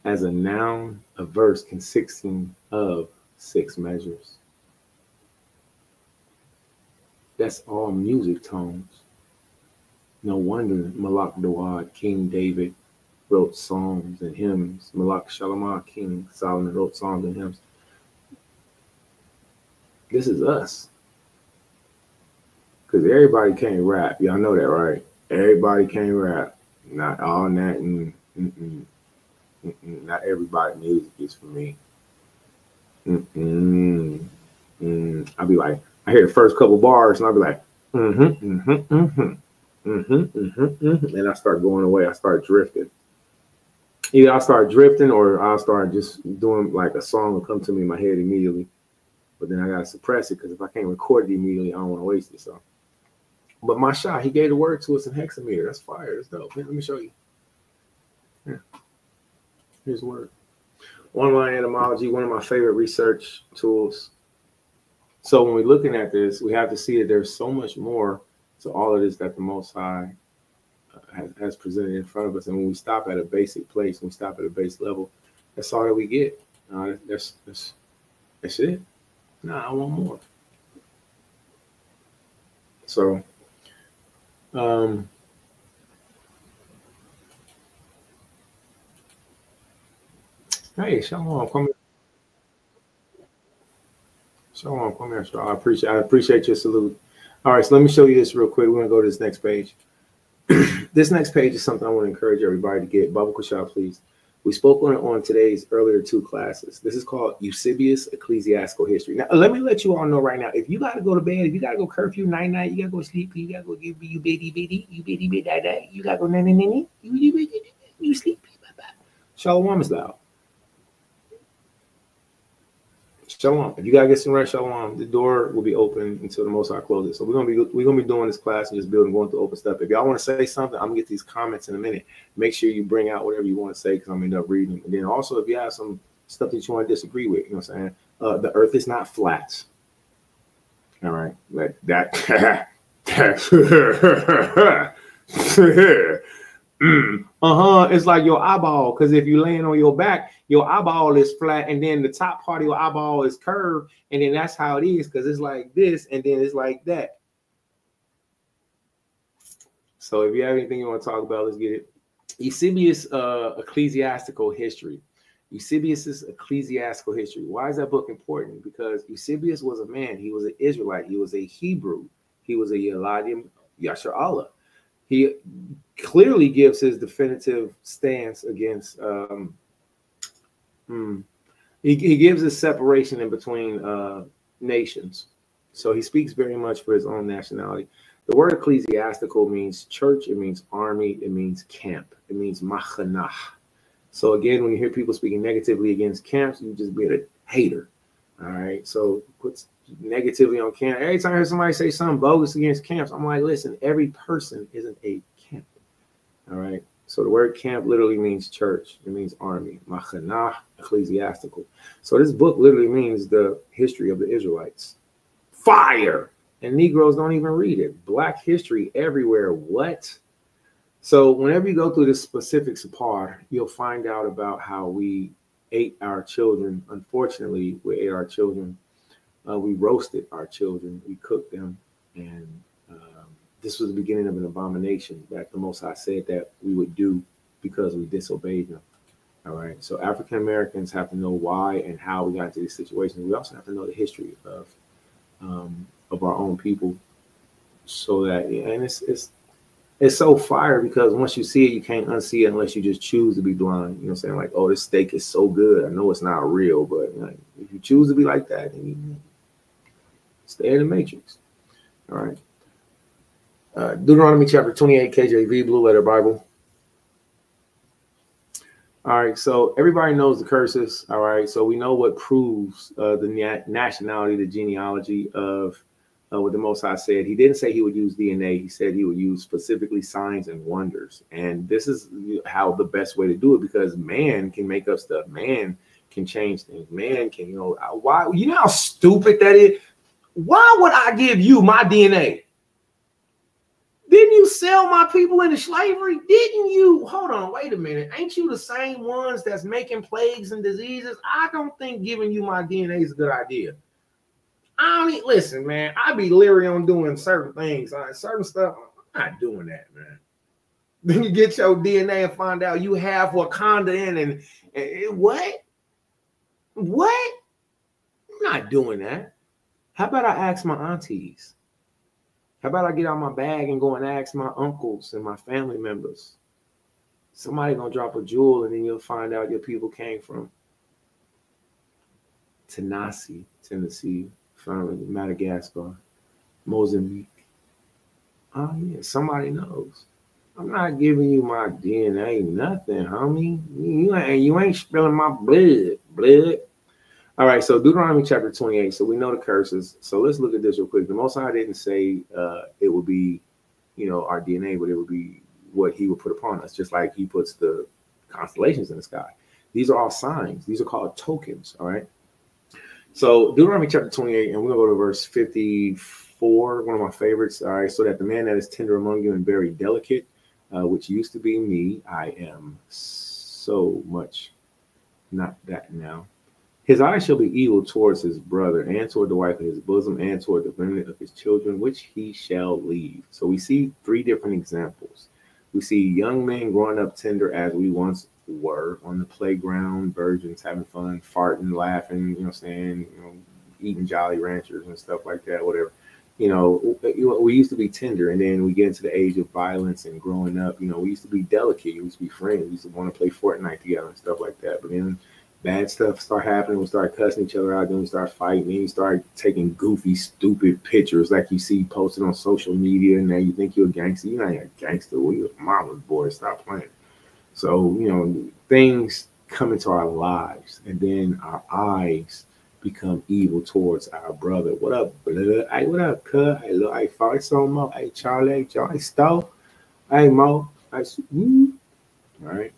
As a noun, a verse consisting of 6 measures. That's all music tones. No wonder Malak Dawad, King David, wrote psalms and hymns. Malak Shalamah, King Solomon, wrote psalms and hymns. This is us. Because everybody can't rap. Y'all know that, right? Everybody can't rap. Not all that. Not everybody music is for me. I'll be like, I hear the first couple bars and I'll be like, and I start going away. I start drifting. Either I'll start drifting or I'll start just doing like a song will come to me in my head immediately. But then I gotta suppress it because if I can't record it immediately, I don't want to waste it. So, but my shot, he gave the word to us in hexameter. That's fire. That's dope. Let me show you. Yeah. Here's the word. Online etymology, one of my favorite research tools. So when we're looking at this, we have to see that there's so much more to all of this that the Most High has presented in front of us. And when we stop at a basic place, when we stop at a base level, that's all that we get. That's it. No, I want more. So, hey, Shalom, come here. Shalom, come here, Shalom. I appreciate your salute. All right, so let me show you this real quick. We're gonna go to this next page. This next page is something I want to encourage everybody to get. Baba Kushal, please. We spoke on today's earlier 2 classes. This is called Eusebius Ecclesiastical History. Now, let me let you all know right now, if you got to go to bed, if you got to go curfew, night, you got to go sleep, you got to go give you bitty, you got to go nanny, you sleep. Shalom is loud. Shalom. If you gotta get some rest, shalom. The door will be open until the Most High closes. So we're gonna be doing this class and just building, going through open stuff. If y'all want to say something, I'm gonna get these comments in a minute. Make sure you bring out whatever you want to say because I'm gonna end up reading. And then also, if you have some stuff that you want to disagree with, you know what I'm saying? The Earth is not flat. All right, like that. It's like your eyeball, because if you're laying on your back, your eyeball is flat, and then the top part of your eyeball is curved, and then that's how it is, because it's like this, and then it's like that. So if you have anything you want to talk about, let's get it. Eusebius' ecclesiastical history. Eusebius' ecclesiastical history. Why is that book important? Because Eusebius was a man. He was an Israelite. He was a Hebrew. He was a Yeladim Yasher Allah. He clearly gives his definitive stance against he gives a separation in between nations. So he speaks very much for his own nationality. The word ecclesiastical means church, it means army, it means camp, it means machanah. So again, when you hear people speaking negatively against camps, you just be a hater. All right. So puts negatively on camp. Every time I hear somebody say something bogus against camps, I'm like, listen, every person isn't a camp. All right. So the word camp literally means church. It means army. Machanah, ecclesiastical. So this book literally means the history of the Israelites. Fire. And Negroes don't even read it. Black history everywhere. What? So whenever you go through the specifics of PAR, you'll find out about how we ate our children. Unfortunately, we ate our children. We roasted our children. We cooked them. And this was the beginning of an abomination that the Most High said that we would do because we disobeyed them. All right. So African Americans have to know why and how we got into these situations. We also have to know the history of our own people, so that, and it's so fire because once you see it, you can't unsee it unless you just choose to be blind. You know what I'm saying? Like, oh, this steak is so good. I know it's not real, but if you choose to be like that, then you stay in the matrix. All right. Deuteronomy chapter 28, KJV, Blue Letter Bible. All right, so everybody knows the curses. All right, so we know what proves the nationality, the genealogy of what the Most High said. He didn't say he would use DNA. He said he would use specifically signs and wonders. And this is how the best way to do it, because man can make up stuff. Man can change things. Man can, why? You know how stupid that is? Why would I give you my DNA? Didn't you sell my people into slavery? Didn't you? Hold on, wait a minute. Ain't you the same ones that's making plagues and diseases? I don't think giving you my DNA is a good idea. Listen, man, I be leery on doing certain things. Certain stuff, I'm not doing that, man. Then you get your DNA and find out you have Wakanda in and what? What? I'm not doing that. How about I ask my aunties? How about I get out my bag and go and ask my uncles and my family members? Somebody gonna drop a jewel, and then you'll find out your people came from Tennessee, from Madagascar, Mozambique. Oh yeah, somebody knows. I'm not giving you my DNA, nothing, homie. You ain't spilling my blood. All right, so Deuteronomy chapter 28. So we know the curses. So let's look at this real quick. The Most High didn't say it would be, our DNA, but it would be what he would put upon us, just like he puts the constellations in the sky. These are all signs. These are called tokens, all right? So Deuteronomy chapter 28, and we're going to go to verse 54, one of my favorites. All right, so that the man that is tender among you and very delicate, which used to be me, I am so much not that now. His eyes shall be evil towards his brother, and toward the wife of his bosom, and toward the remnant of his children, which he shall leave. So we see three different examples. We see young men growing up tender as we once were on the playground, virgins having fun, farting, laughing, eating Jolly Ranchers and stuff like that, whatever. We used to be tender, and then we get into the age of violence and growing up. We used to be delicate. We used to be friends. We used to want to play Fortnite together and stuff like that. But then bad stuff start happening. We start cussing each other out. Then we start fighting. Then you start taking goofy, stupid pictures like you see posted on social media. And now you think you're a gangster. You're not a gangster. Well, you're a mama's boy. Stop playing. So, things come into our lives. And then our eyes become evil towards our brother. What up, blood? Hey, what up, cuz? Hey, look, hey, follow some more. Hey, Charlie, Johnny, Stowe. Hey, Mo. Hey, all right.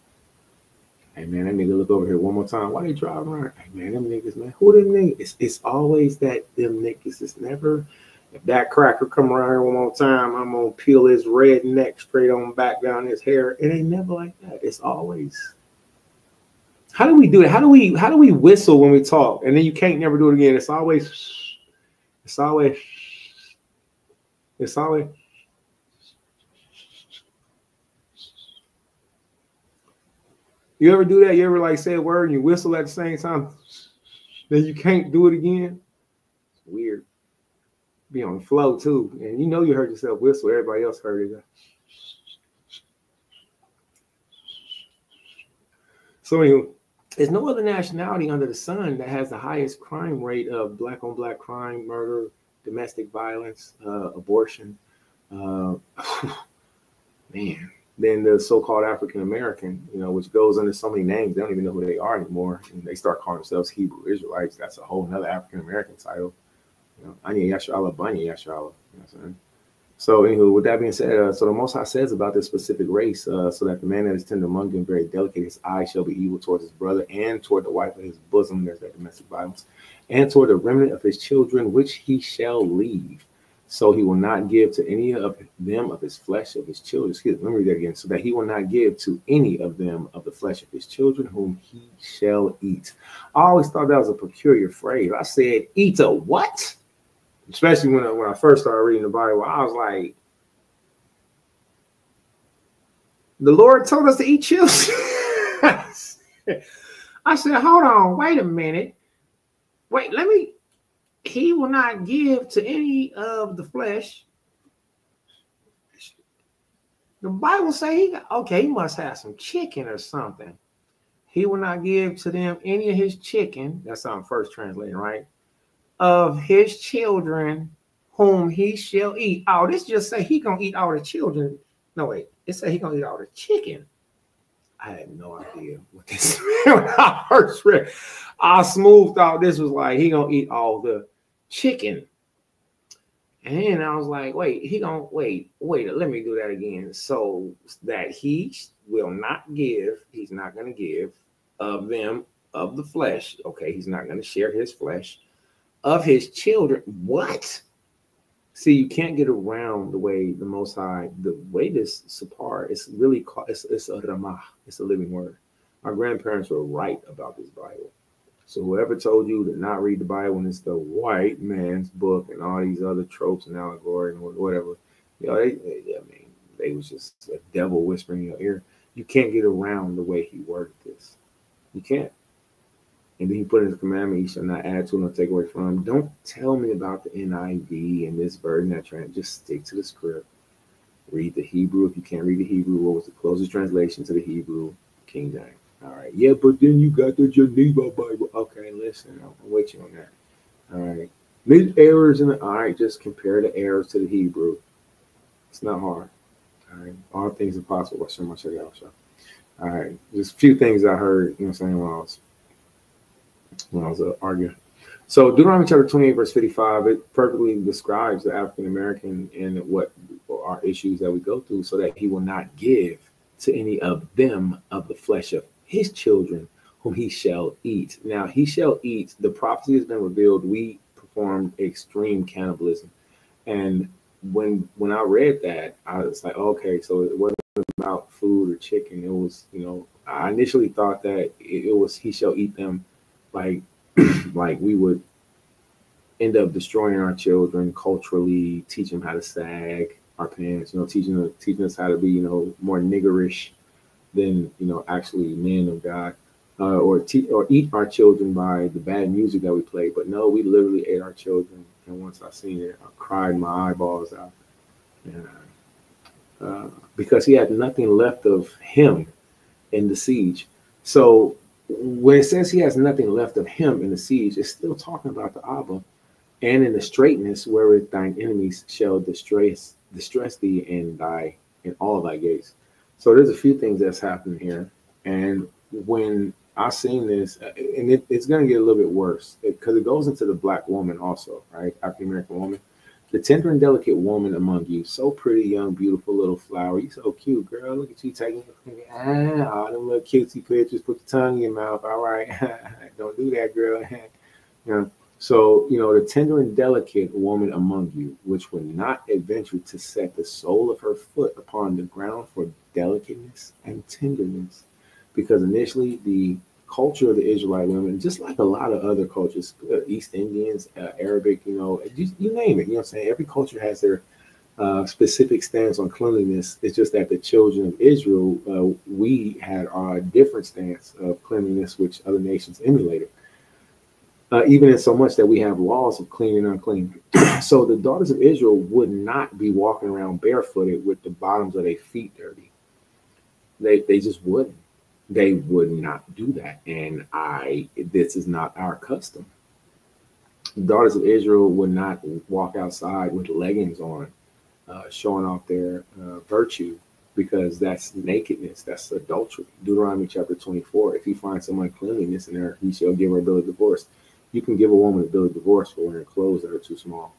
Hey, man, that nigga look over here one more time. Why they driving around? Hey, man, them niggas, man. Who them niggas? It's always that them niggas. It's never, if that cracker come around here one more time, I'm going to peel his red neck straight on back down his hair. It ain't never like that. It's always. How do we do it? How do we whistle when we talk? And then you can't never do it again. It's always. You ever do that? You ever like say a word and you whistle at the same time? Then you can't do it again? It's weird. Be on the flow too. And you know you heard yourself whistle. Everybody else heard it. So anyway, there's no other nationality under the sun that has the highest crime rate of black on black crime, murder, domestic violence, abortion. Man, than the so-called African American, which goes under so many names. They don't even know who they are anymore. And they start calling themselves Hebrew Israelites. That's a whole nother African American title. Anya Yasharallah, Banya Yasharallah. You know what I'm saying? So, anywho, with that being said, so the Most High says about this specific race, so that the man that is tender among them, very delicate, his eye shall be evil towards his brother, and toward the wife of his bosom, there's that domestic violence, and toward the remnant of his children, which he shall leave. So he will not give to any of them of his flesh of his children. Excuse me, let me read that again. So that he will not give to any of them of the flesh of his children, whom he shall eat. I always thought that was a peculiar phrase. I said, eat a what? Especially when I first started reading the Bible, I was like, the Lord told us to eat children. I said, hold on, wait a minute. Wait, he will not give to any of the flesh. The Bible say he must have some chicken or something. He will not give to them any of his chicken. That's on first translating, right? Of his children whom he shall eat. Oh, this just say he gonna eat all the children. No, wait, it said he gonna eat all the chicken. I had no idea what this when I first read. I smoothed out this was like he gonna eat all the chicken. And then I was like, wait, let me do that again. So that he will not give, he's not gonna give of them of the flesh. Okay, he's not gonna share his flesh of his children. What? See, you can't get around the way the Most High, the way this sapar, it's really called, it's a ramah, it's a living word. Our grandparents were right about this Bible. So whoever told you to not read the Bible and it's the white man's book and all these other tropes and allegory and whatever, they was just a devil whispering in your ear. You can't get around the way he worded this. You can't. And then he put in his commandment, he shall not add to nor take away from. Don't tell me about the NIV and this version that trend. Just stick to the script. Read the Hebrew. If you can't read the Hebrew, what was the closest translation to the Hebrew? King James. All right. Yeah, but then you got the Geneva Bible. Okay, listen, I'm with you on that. All right. These errors in the, all right, just compare the errors to the Hebrew. It's not hard. All right. All things are possible. All right. Just a few things I heard, you know what I'm saying, when I was arguing. So Deuteronomy chapter 28, verse 55, it perfectly describes the African American and what are issues that we go through, so that he will not give to any of them of the flesh of his children whom he shall eat. Now he shall eat. The prophecy has been revealed. We performed extreme cannibalism. And when I read that, I was like, okay, so it wasn't about food or chicken. It was, I initially thought that it was he shall eat them, like we would end up destroying our children culturally, teach them how to sag our pants, teaching us how to be, more niggerish than, actually men of God, or eat our children by the bad music that we play. But no, we literally ate our children. And once I seen it, I cried my eyeballs out. And, because he had nothing left of him in the siege. So when it says he has nothing left of him in the siege, it's still talking about the Abba. And in the straightness wherewith thine enemies shall distress thee in all thy gates. So there's a few things that's happening here. And when I've seen this, and it's going to get a little bit worse because it goes into the black woman also, right? African American woman. The tender and delicate woman among you, so pretty, young, beautiful little flower. You so cute, girl. Look at you taking all them little cutesy pictures. Put the tongue in your mouth. All right, don't do that, girl. You know, so the tender and delicate woman among you, which will not adventure to set the sole of her foot upon the ground for delicateness and tenderness, because initially the culture of the Israelite women, just like a lot of other cultures, East Indians, Arabic, you name it. You know what I'm saying? Every culture has their specific stance on cleanliness. It's just that the children of Israel, we had our different stance of cleanliness, which other nations emulated. Even in so much that we have laws of clean and unclean. So the daughters of Israel would not be walking around barefooted with the bottoms of their feet dirty. They just wouldn't. They would not do that. And this is not our custom. The daughters of Israel would not walk outside with leggings on, showing off their virtue, because that's nakedness. That's adultery. Deuteronomy chapter 24. If he finds some uncleanliness in her, he shall give her a bill of divorce. You can give a woman a bill of divorce for wearing clothes that are too small.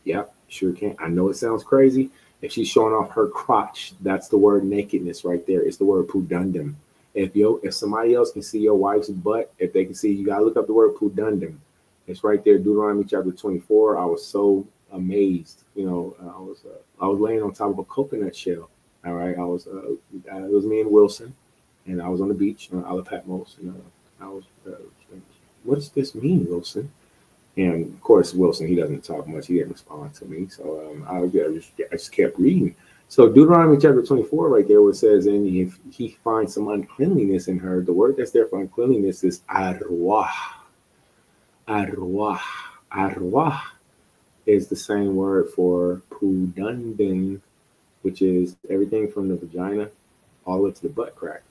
Yep, sure can. I know it sounds crazy. If she's showing off her crotch, that's the word nakedness right there. It's the word pudundum. If somebody else can see your wife's butt, if they can see, you gotta look up the word pudundum. It's right there, Deuteronomy chapter 24. I was so amazed. I was laying on top of a coconut shell. All right, it was me and Wilson, and I was on the beach on Isle of Patmos, and I was, what does this mean, Wilson? And of course, Wilson, he doesn't talk much. He didn't respond to me, so I just kept reading. So Deuteronomy chapter 24, right there, where it says, and if he finds some uncleanliness in her, the word that's there for uncleanliness is arwah. Arwah. Arwah is the same word for pudundum, which is everything from the vagina all up to the butt crack.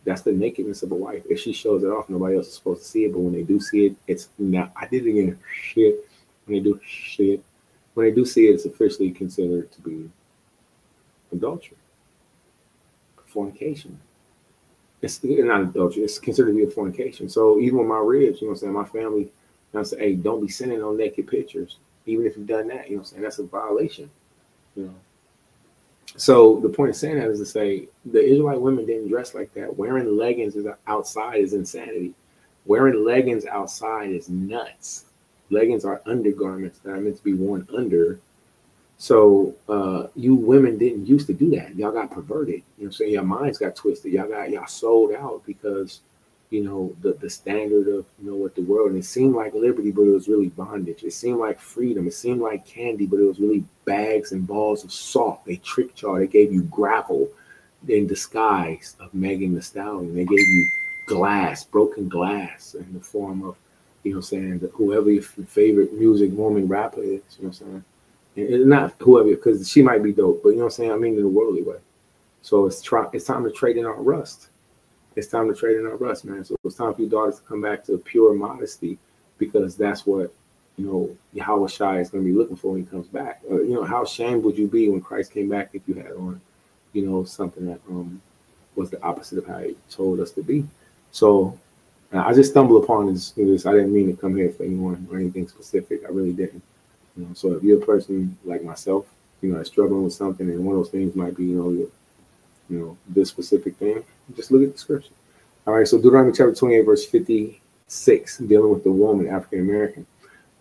That's the nakedness of a wife. If she shows it off, nobody else is supposed to see it. But when they do see it, it's now. I did it again. Shit. When they do see it, it's officially considered to be adultery, fornication. It's not adultery. It's considered to be a fornication. So even with my ribs, my family, say, hey, don't be sending no naked pictures. Even if you've done that, that's a violation. So the point of saying that is to say the Israelite women didn't dress like that. Wearing leggings outside is insanity. Wearing leggings outside is nuts. Leggings are undergarments that are meant to be worn under. So you women didn't used to do that. Y'all got perverted. Your minds got twisted. Y'all sold out because the standard of what the world, and it seemed like liberty, but it was really bondage. It seemed like freedom. It seemed like candy, but it was really bags and balls of salt. They tricked y'all. They gave you gravel in disguise of Megan Thee Stallion. They gave you broken glass in the form of that whoever your favorite music woman rapper is, and not whoever, because she might be dope, but I mean in a worldly way. So it's time to trade in our rust. It's time to trade in our rust, man. So it's time for your daughters to come back to pure modesty, because that's what, Yahweh Shai is going to be looking for when he comes back. How ashamed would you be when Christ came back if you had on, something that was the opposite of how he told us to be? So I just stumbled upon this. I didn't mean to come here for anyone or anything specific. I really didn't. So if you're a person like myself, that's struggling with something, and one of those things might be, this specific thing, just look at the scripture. All right, so Deuteronomy chapter 28, verse 56, dealing with the woman, African American.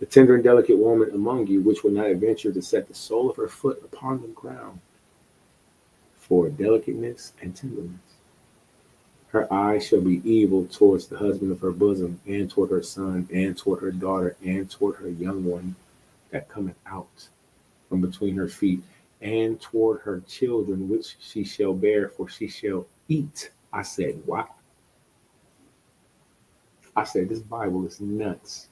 The tender and delicate woman among you, which will not adventure to set the sole of her foot upon the ground for delicateness and tenderness. Her eyes shall be evil towards the husband of her bosom, and toward her son, and toward her daughter, and toward her young one that cometh out from between her feet, and toward her children, which she shall bear, for she shall eat. I said, what? I said, this Bible is nuts.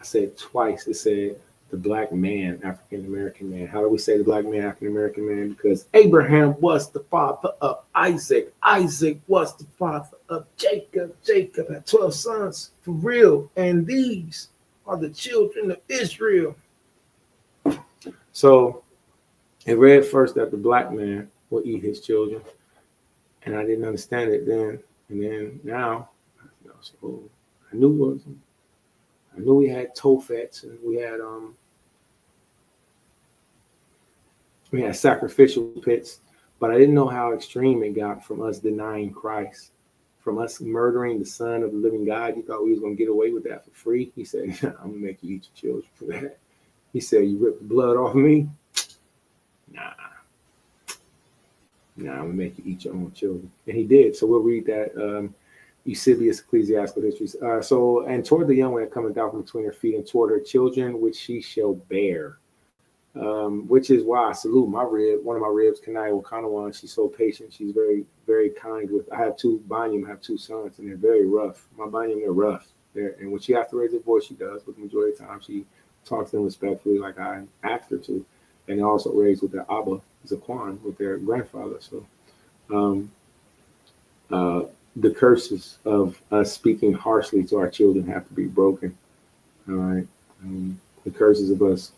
I said twice, it said the black man, African American man. How do we say the black man, African American man? Because Abraham was the father of Isaac. Isaac was the father of Jacob. Jacob had 12 sons, for real. And these are the children of Israel. So it read first that the black man will eat his children. And I didn't understand it then. And then now So I knew it wasn't. I knew we had Tophets and we had sacrificial pits, but I didn't know how extreme it got from us denying Christ, from us murdering the Son of the living God. You thought we was gonna get away with that for free? He said, "I'm gonna make you eat your children for that." He said, "You rip the blood off of me? Nah, I'm gonna make you eat your own children." And he did. So we'll read that. Eusebius Ecclesiastical Histories. And toward the young one that cometh out from between her feet, and toward her children, which she shall bear. Which is why I salute my rib. One of my ribs, Kanai Okanawan. She's so patient. She's very, very kind with. I have two Banyam, I have two sons, and they're very rough. My Banyam, they're rough. And when she has to raise her voice, she does. But the majority of the time, she talks to them respectfully, like I asked her to. And also raised with their Abba, Zaquan, with their grandfather. So, the curses of us speaking harshly to our children have to be broken. All right. The curses of us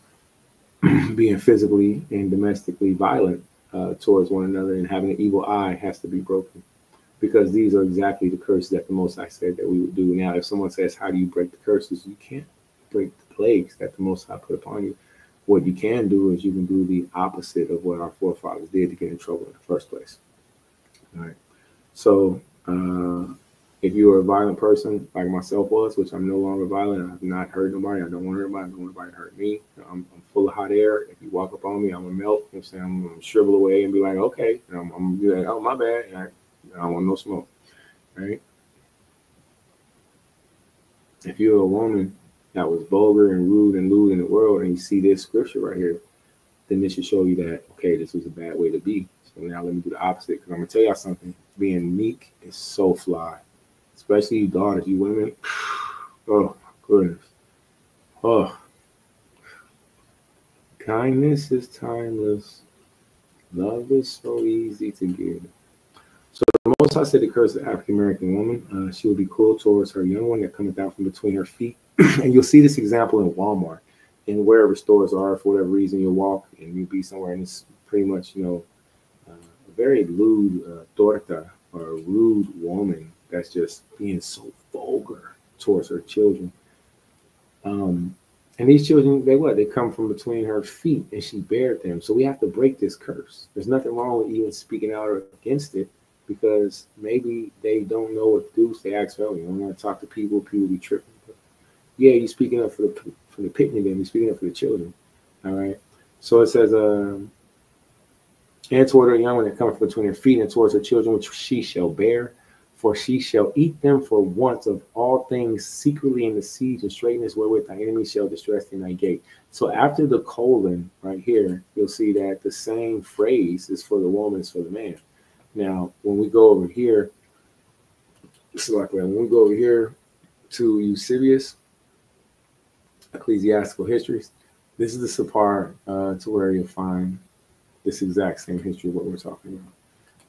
being physically and domestically violent towards one another and having an evil eye has to be broken, because these are exactly the curses that the Most High said that we would do. Now, if someone says, how do you break the curses? You can't break the plagues that the Most High put upon you. What you can do is you can do the opposite of what our forefathers did to get in trouble in the first place. All right. So if you are a violent person like myself was, which I'm no longer violent, I've not hurt nobody, I don't want to hurt anybody, I don't want anybody to hurt me. I'm full of hot air. If you walk up on me, I'm gonna melt. You know what I'm saying? I'm gonna shrivel away and be like, okay. And I'm gonna be like, oh, my bad. And I don't want no smoke. Right? If you're a woman that was vulgar and rude and lewd in the world, and you see this scripture right here, then this should show you that, okay, this was a bad way to be. So now let me do the opposite, because I'm gonna tell y'all something. Being meek is so fly, especially you daughters, you women. Oh my goodness. Oh, kindness is timeless. Love is so easy to give. So the Most High said to curse the African American woman. She will be cruel towards her young one that cometh out from between her feet. And you'll see this example in Walmart and wherever stores are. For whatever reason, you'll walk and you'll be somewhere, and it's pretty much, a very lewd torta, or a rude woman that's just being so vulgar towards her children. And these children, they come from between her feet, and she bared them. So we have to break this curse. There's nothing wrong with even speaking out against it, because maybe they don't know what to do. So they ask earlier. When I talk to people be tripping. But yeah, you're speaking up for the picnic, and you're speaking up for the children. All right. So it says, and toward her young one that cometh between her feet, and towards her children which she shall bear, for she shall eat them for want of all things secretly in the siege and straightness wherewith thy enemy shall distress in thy gate. So after the colon right here, you'll see that the same phrase is for the woman as for the man. Now, when we go over here, to Eusebius Ecclesiastical Histories, this is the part to where you'll find this exact same history of what we're talking about.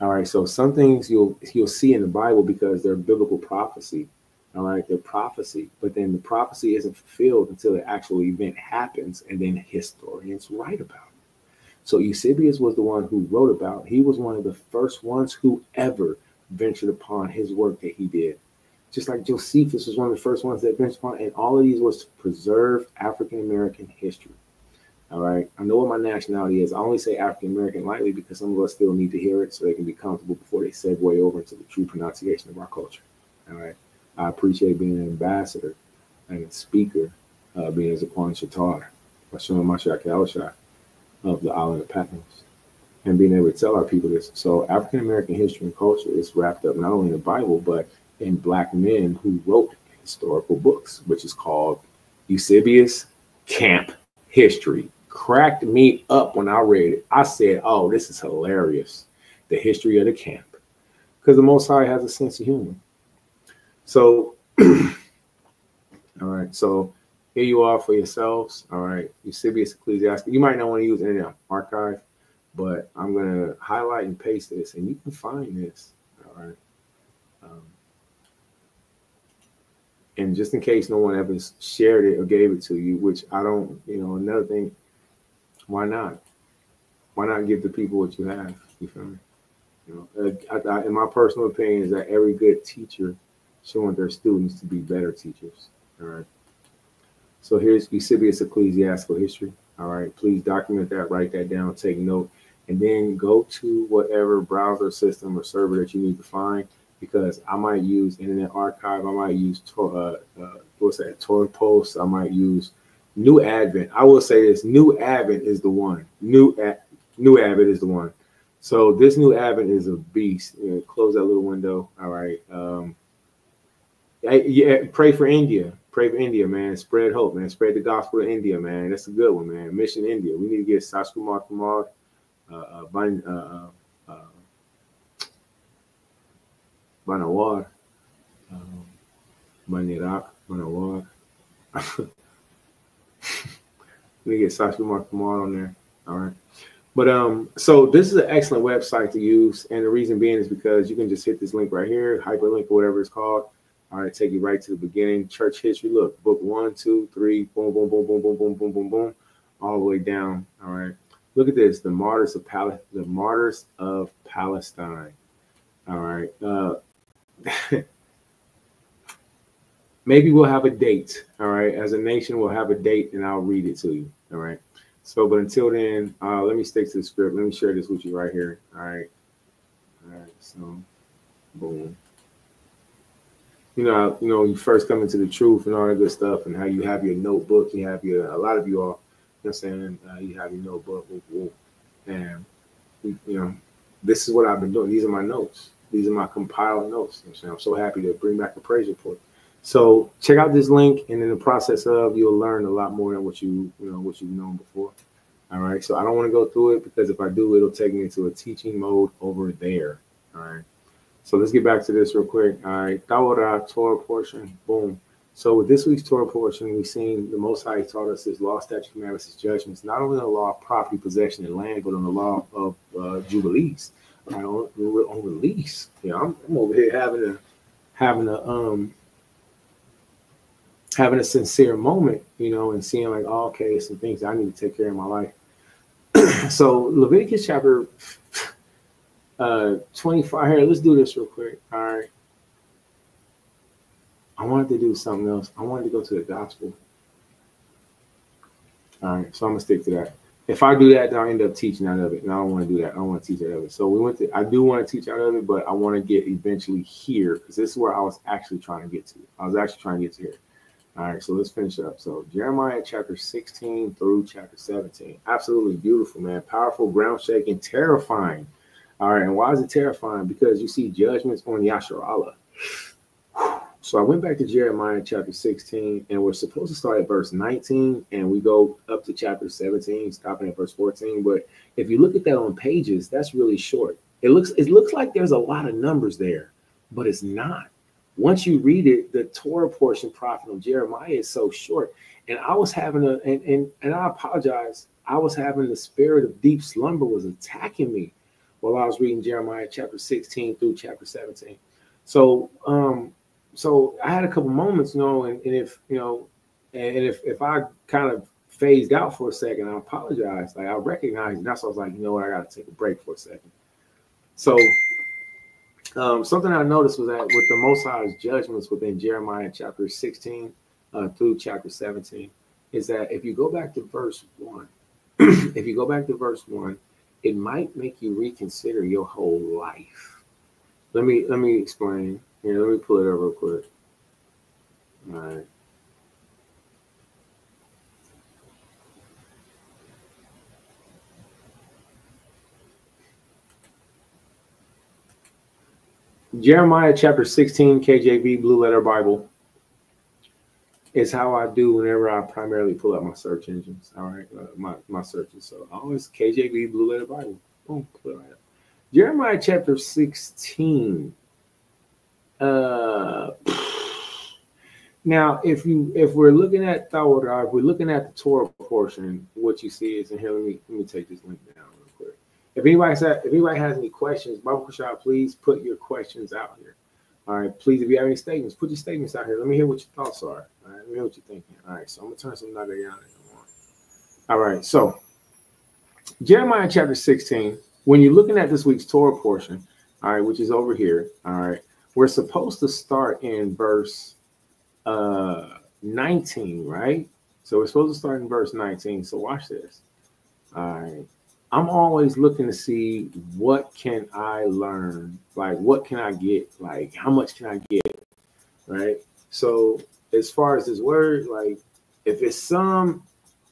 All right, so some things you'll see in the Bible because they're biblical prophecy. All right, they're prophecy, but then the prophecy isn't fulfilled until the actual event happens, and then historians write about it. So Eusebius was the one who wrote about. He was one of the first ones who ever ventured upon his work that he did. Just like Josephus was one of the first ones that ventured upon, and all of these was to preserve African American history. All right. I know what my nationality is. I only say African American lightly because some of us still need to hear it so they can be comfortable before they segue over into the true pronunciation of our culture. All right. I appreciate being an ambassador and a speaker, being as a Quan Shatar, or showing my Shak of the island of Patmos, and being able to tell our people this. So African American history and culture is wrapped up not only in the Bible, but in Black men who wrote historical books, which is called Eusebius Camp History. Cracked me up when I read it. I said, oh, this is hilarious. The history of the camp. Because the Most High has a sense of humor. So, all right. So here you are for yourselves. All right. Eusebius Ecclesiastes. You might not want to use any archive, but I'm going to highlight and paste this, and you can find this. All right. And just in case no one ever shared it or gave it to you, which I don't, another thing, why not? Why not give the people what you have? You feel me? In my personal opinion, is that every good teacher She want their students to be better teachers. All right. So here's Eusebius Ecclesiastical History. All right. Please document that, write that down, take note, and then go to whatever browser system or server that you need to find, because I might use Internet Archive. I might use Torah Post. I might use New Advent. I will say this: New Advent is the one. New Advent is the one. So this New Advent is a beast. Close that little window. All right. Yeah. Pray for India. Pray for India, man. Spread hope, man. Spread the gospel to India, man. That's a good one, man. Mission India. We need to get Sashkumar Kumar, Banawar, Manirak, Banawar. We get Sashkumar Kumar on there. All right. But so this is an excellent website to use, and the reason being is because you can just hit this link right here, hyperlink or whatever it's called. All right, take you right to the beginning, church history. Look, book 1, 2, 3, boom, boom, boom, boom, boom, boom, boom, boom, boom, all the way down. All right, look at this: the martyrs of Palestine. All right, maybe we'll have a date. All right, as a nation, we'll have a date, and I'll read it to you. All right. So, but until then, let me stick to the script. Let me share this with you right here. All right. All right. So, boom. You know, you first come into the truth and all that good stuff, and how you have your notebook. You have a lot of you all, you know what I'm saying? You have your notebook, and this is what I've been doing. These are my notes. These are my compiled notes. You know what I'm saying? I'm so happy to bring back a praise report. So check out this link, and in the process of, you'll learn a lot more than what you've known before. All right. So I don't want to go through it, because if I do, it'll take me into a teaching mode over there. All right. So let's get back to this real quick. All right. Torah portion. Boom. So with this week's Torah portion, we've seen the Most High taught us His law, statutes, commandments, His judgments, not only on the law of property, possession, and land, but on the law of jubilees. All right, on release. I'm over here having a sincere moment, and seeing like, oh, okay, some things I need to take care of in my life. So Leviticus chapter 25 here. Let's do this real quick. All right. I wanted to do something else. I wanted to go to the gospel. All right. So I'm gonna stick to that. If I do that, then I'll end up teaching out of it. And I don't want to do that. I don't want to teach out of it. So I do want to teach out of it, but I want to get eventually here, because this is where I was actually trying to get to. I was actually trying to get to here. All right, so let's finish up. So Jeremiah chapter 16 through chapter 17. Absolutely beautiful, man. Powerful, ground shaking, terrifying. All right, and why is it terrifying? Because you see judgments on Yasharallah. So I went back to Jeremiah chapter 16, and we're supposed to start at verse 19, and we go up to chapter 17, stopping at verse 14. But if you look at that on pages, that's really short. It looks like there's a lot of numbers there, but it's not. Once you read it, the Torah portion, prophet of Jeremiah, is so short. And I was having and I apologize, I was having the spirit of deep slumber was attacking me while I was reading Jeremiah chapter 16 through chapter 17. So I had a couple moments, and if if I kind of phased out for a second, I apologize. Like, I recognized, and that's why I was like, what, I got to take a break for a second. So something I noticed was that with the Most High's judgments within Jeremiah chapter 16 through chapter 17, is that if you go back to verse 1, it might make you reconsider your whole life. Let me explain. Here, let me pull it up real quick. All right. Jeremiah chapter 16, KJV, Blue Letter Bible, is how I do whenever I primarily pull up my search engines. All right, my searches. So always KJV, Blue Letter Bible. Boom, pull it right up. Jeremiah chapter 16. Now, if we're looking at Torah, if we're looking at the Torah portion, what you see is in here. Let me take this link down real quick. If anybody has any questions, Bible Shop, please put your questions out here. All right, please, if you have any statements, put your statements out here. Let me hear what your thoughts are. All right, let me hear what you're thinking. All right, so I'm gonna turn some Nagayana on. All right, so Jeremiah chapter 16. When you're looking at this week's Torah portion, all right, which is over here, all right, we're supposed to start in verse 19, right? So we're supposed to start in verse 19. So watch this. All right. I'm always looking to see what can I learn? Like, what can I get? Like, how much can I get? Right. So as far as this word, like, if it's some,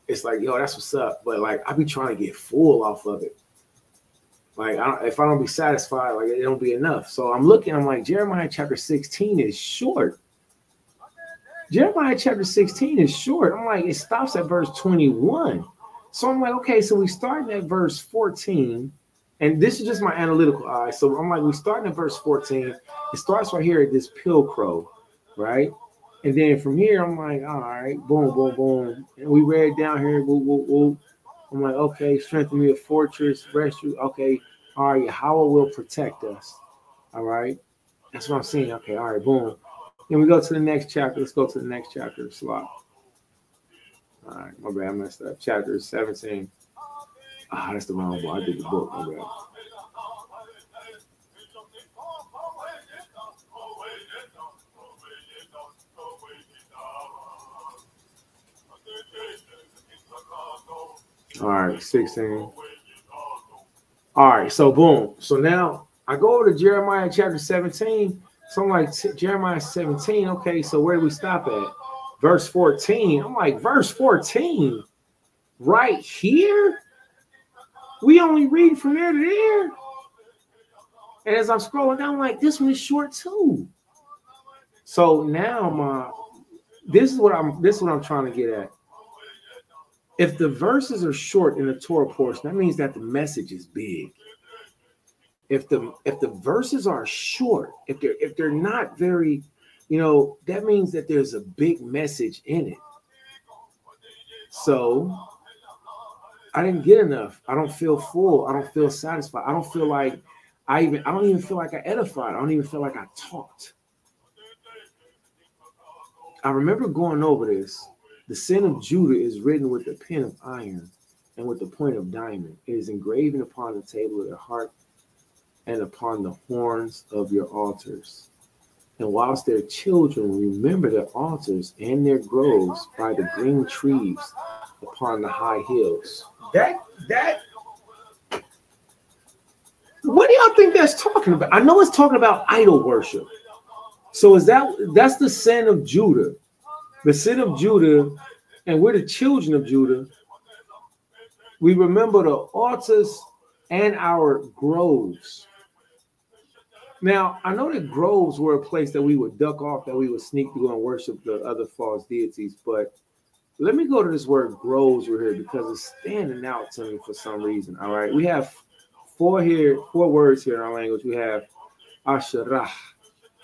it's like, yo, that's what's up. But like, I be trying to get full off of it. Like, if I don't be satisfied, like, it don't be enough. So I'm looking, I'm like, Jeremiah chapter 16 is short. Jeremiah chapter 16 is short. I'm like, it stops at verse 21. So I'm like, okay, so we starting at verse 14, and this is just my analytical eye. So I'm like, we starting at verse 14. It starts right here at this pilcrow, right? And then from here, I'm like, all right, boom, boom, boom. And we read down here, whoop, whoop, whoop. I'm like, okay, strengthen me a fortress, rescue. Okay, all right, Yahweh will protect us. All right, that's what I'm seeing. Okay, all right, boom. Then we go to the next chapter. Let's go to the next chapter. Slot. All right, my bad, I messed up. Chapter 17. Ah, that's the wrong book. I did the book. My bad. All right, 16. All right, so boom. So now I go over to Jeremiah chapter 17. So I'm like, Jeremiah 17. Okay, so where do we stop at? Verse 14. I'm like, verse 14? Right here? We only read from there to there. And as I'm scrolling down, I'm like, this one is short too. So now this is what I'm trying to get at. If the verses are short in the Torah portion, that means that the message is big. If the verses are short, if they're not very, that means that there's a big message in it. So I didn't get enough. I don't feel full. I don't feel satisfied. I don't feel like I don't even feel like I edified. I don't even feel like I taught. I remember going over this. The sin of Judah is written with a pen of iron and with the point of diamond. It is engraven upon the table of their heart and upon the horns of your altars. And whilst their children remember their altars and their groves by the green trees upon the high hills. What do y'all think that's talking about? I know it's talking about idol worship. So that's the sin of Judah. The sin of Judah, and we're the children of Judah. We remember the altars and our groves. Now, I know that groves were a place that we would duck off, that we would sneak to go and worship the other false deities. But let me go to this word groves right here because it's standing out to me for some reason. All right. We have four words here in our language. We have Asherah.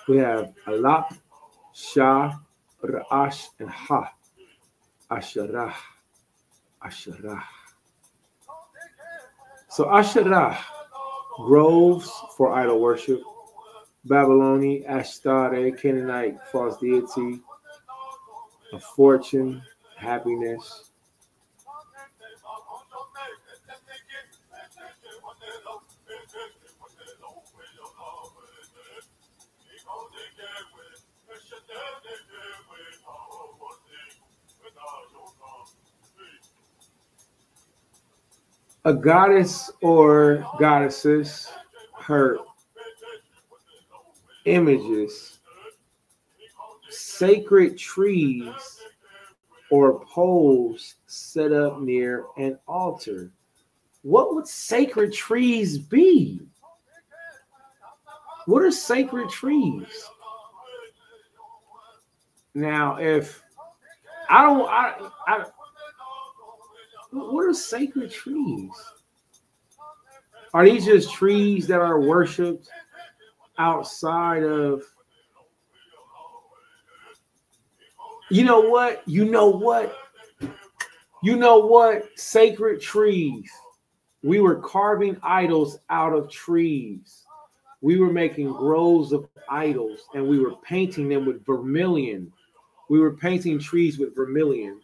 We have Alap, Shah, Ra'ash, and Ha. Asherah. Asherah. So Asherah, groves for idol worship. Babylonian, Ashtare, Canaanite, false deity, a fortune, happiness. A goddess or goddesses, her images, sacred trees or poles set up near an altar. What would sacred trees be? What are sacred trees? Now, if what are sacred trees? Are these just trees that are worshipped outside of? You know what? Sacred trees. We were carving idols out of trees. We were making groves of idols and we were painting them with vermilion. We were painting trees with vermilion.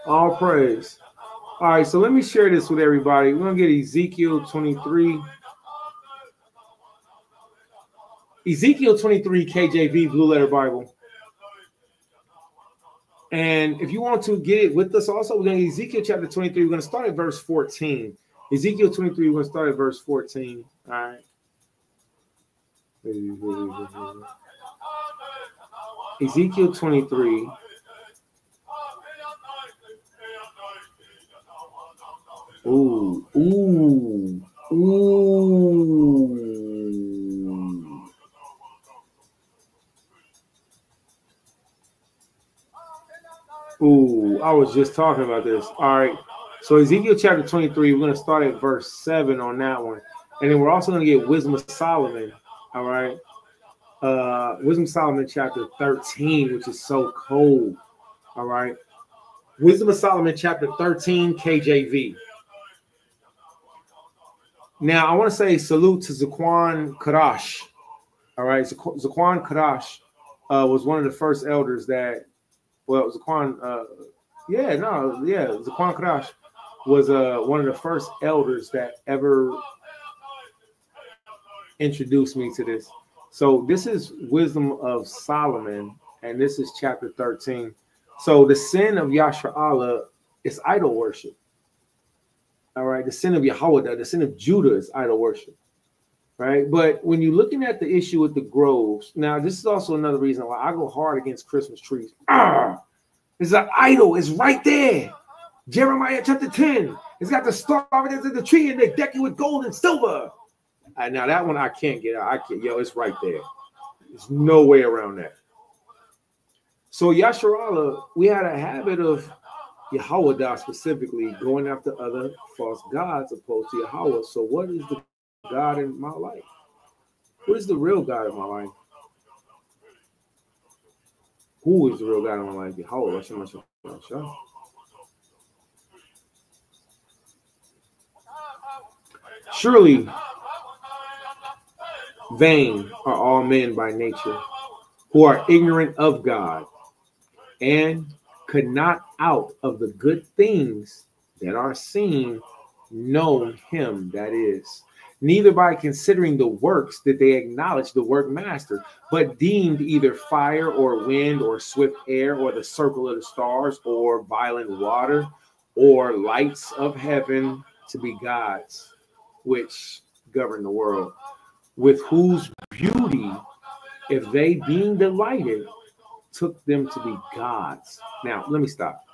All praise. All right, so let me share this with everybody. We're going to get Ezekiel 23. Ezekiel 23 KJV Blue Letter Bible. And if you want to get it with us also, we're going to Ezekiel chapter 23. We're going to start at verse 14. Ezekiel 23, we're going to start at verse 14. All right. Ezekiel 23. Ooh, ooh, ooh. Ooh, I was just talking about this. All right. So Ezekiel chapter 23, we're going to start at verse 7 on that one. And then we're also going to get Wisdom of Solomon. All right. Wisdom of Solomon chapter 13, which is so cold. All right. Wisdom of Solomon chapter 13, KJV. Now, I want to say salute to Zaquan Kadash. All right. Zaquan Kadash was one of the first elders that, well, Zaquan, Zaquan Kadash was one of the first elders that ever introduced me to this. So this is Wisdom of Solomon, and this is chapter 13. So the sin of Yasharallah is idol worship. All right, the sin of Yahweh, the sin of Judah is idol worship. Right, but when you're looking at the issue with the groves, now this is also another reason why I go hard against Christmas trees. It's an idol. It's right there. Jeremiah chapter 10. It's got the star of the tree and they deck it with gold and silver. Now that one I can't get out. I can't. Yo, it's right there. There's no way around that. So Yasharallah, we had a habit of Yahweh specifically going after other false gods opposed to Yahweh. So what is the God in my life? What is the real God in my life? Who is the real God in my life? Yahweh. Surely vain are all men by nature, who are ignorant of God, and could not out of the good things that are seen know him that is. Neither by considering the works did they acknowledge the workmaster, but deemed either fire or wind or swift air or the circle of the stars or violent water or lights of heaven to be gods, which govern the world, with whose beauty, if they being delighted, took them to be gods. Now, let me stop.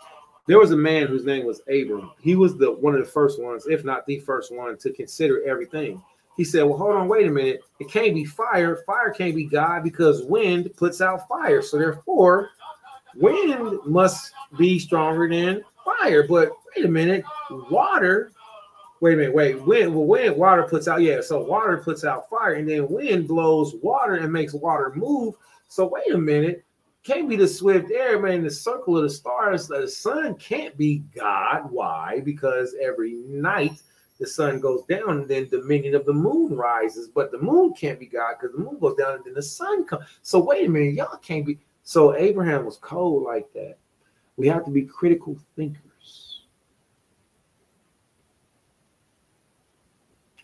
There was a man whose name was Abram. He was one of the first ones, if not the first one, to consider everything. He said, well, hold on, wait a minute. It can't be fire. Fire can't be God because wind puts out fire. So therefore, wind must be stronger than fire. But wait a minute, water. Wind, water puts out, so water puts out fire, and then wind blows water and makes water move. So wait a minute. Can't be the swift air, man. The circle of the stars. The sun can't be God. Why? Because every night the sun goes down, and then the dominion of the moon rises. But the moon can't be God because the moon goes down, and then the sun comes. So wait a minute, y'all can't be. So Abraham was cold like that. We have to be critical thinkers,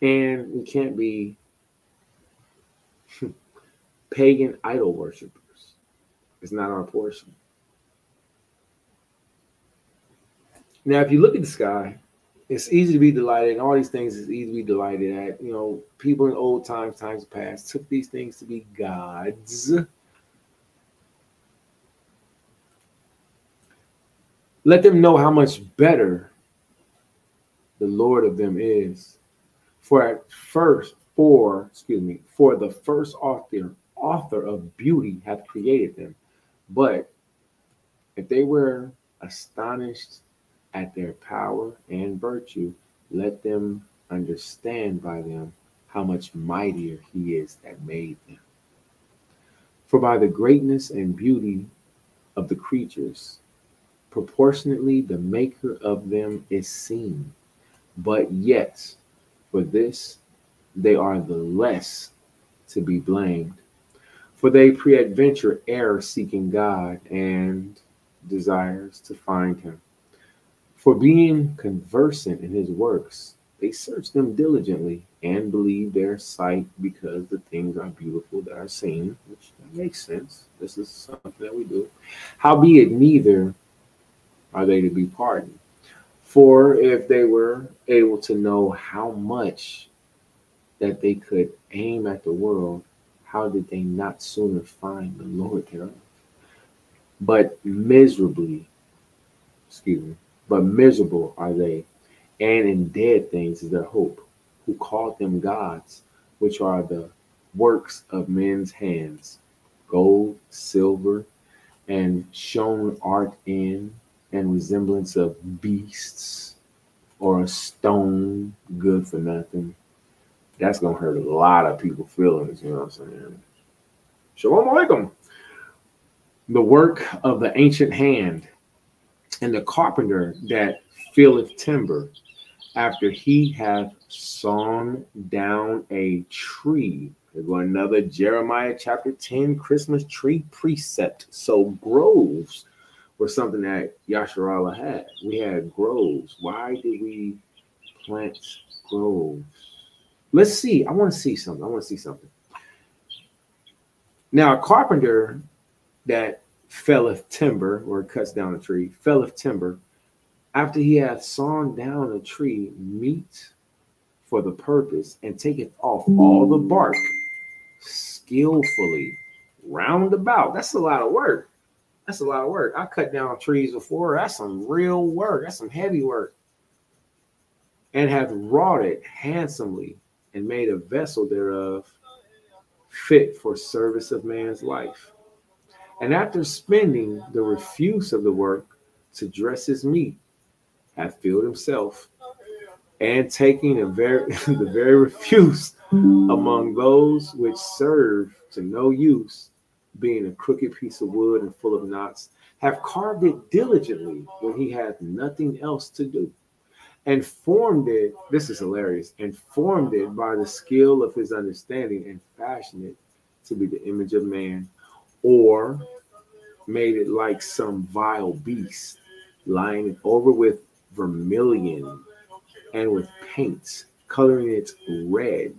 and we can't be pagan idol worshipers. It's not our portion. Now, if you look at the sky, it's easy to be delighted. And all these things is easy to be delighted at. You know, people in old times past, took these things to be gods. Let them know how much better the Lord of them is. For the first author of beauty hath created them. But if they were astonished at their power and virtue, let them understand by them how much mightier he is that made them. For by the greatness and beauty of the creatures, proportionately the maker of them is seen. But yet, for this they are the less to be blamed. For they peradventure err seeking God and desires to find him. For being conversant in his works, they search them diligently and believe their sight because the things are beautiful that are seen, which makes sense. This is something that we do. Howbeit, neither are they to be pardoned. For if they were able to know how much that they could aim at the world, how did they not sooner find the Lord thereof? But miserably, excuse me, but miserable are they, and in dead things is their hope, who called them gods, which are the works of men's hands, gold, silver, and shown art in, and resemblance of beasts, or a stone good for nothing. That's gonna hurt a lot of people's feelings, you know what I'm saying? Shalom Aleichem. The work of the ancient hand, and the carpenter that filleth timber, after he hath sawn down a tree. There's another Jeremiah chapter 10 Christmas tree precept. So groves were something that Yasharallah had. We had groves. Why did we plant groves? Let's see. I want to see something. Now, a carpenter that felleth timber, or cuts down a tree, felleth timber, after he hath sawn down a tree, meet for the purpose, and taketh off all the bark skillfully round about. That's a lot of work. I cut down trees before. That's some real work. That's some heavy work. And hath wrought it handsomely, and made a vessel thereof fit for service of man's life. And after spending the refuse of the work to dress his meat, hath filled himself, and taking the very refuse among those which serve to no use, being a crooked piece of wood and full of knots, have carved it diligently when he hath nothing else to do, and formed it, this is hilarious, and formed it by the skill of his understanding, and fashioned it to be the image of man, or made it like some vile beast, lying it over with vermilion and with paints, coloring it red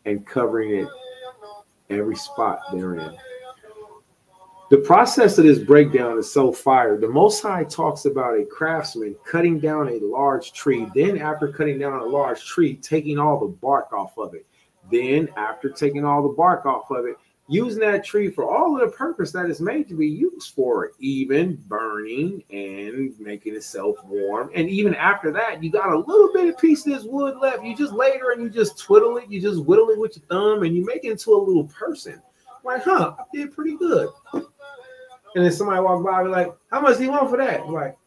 and covering it every spot therein. The process of this breakdown is so fire. The Most High talks about a craftsman cutting down a large tree. Then after cutting down a large tree, taking all the bark off of it. Then after taking all the bark off of it, using that tree for all of the purpose that it's made to be used for, even burning and making itself warm. And even after that, you got a little bit of piece of this wood left. You just later and you just twiddle it. You just whittle it with your thumb and you make it into a little person. Like, I did pretty good. And then somebody walk by and be like, how much do you want for that? I'm like,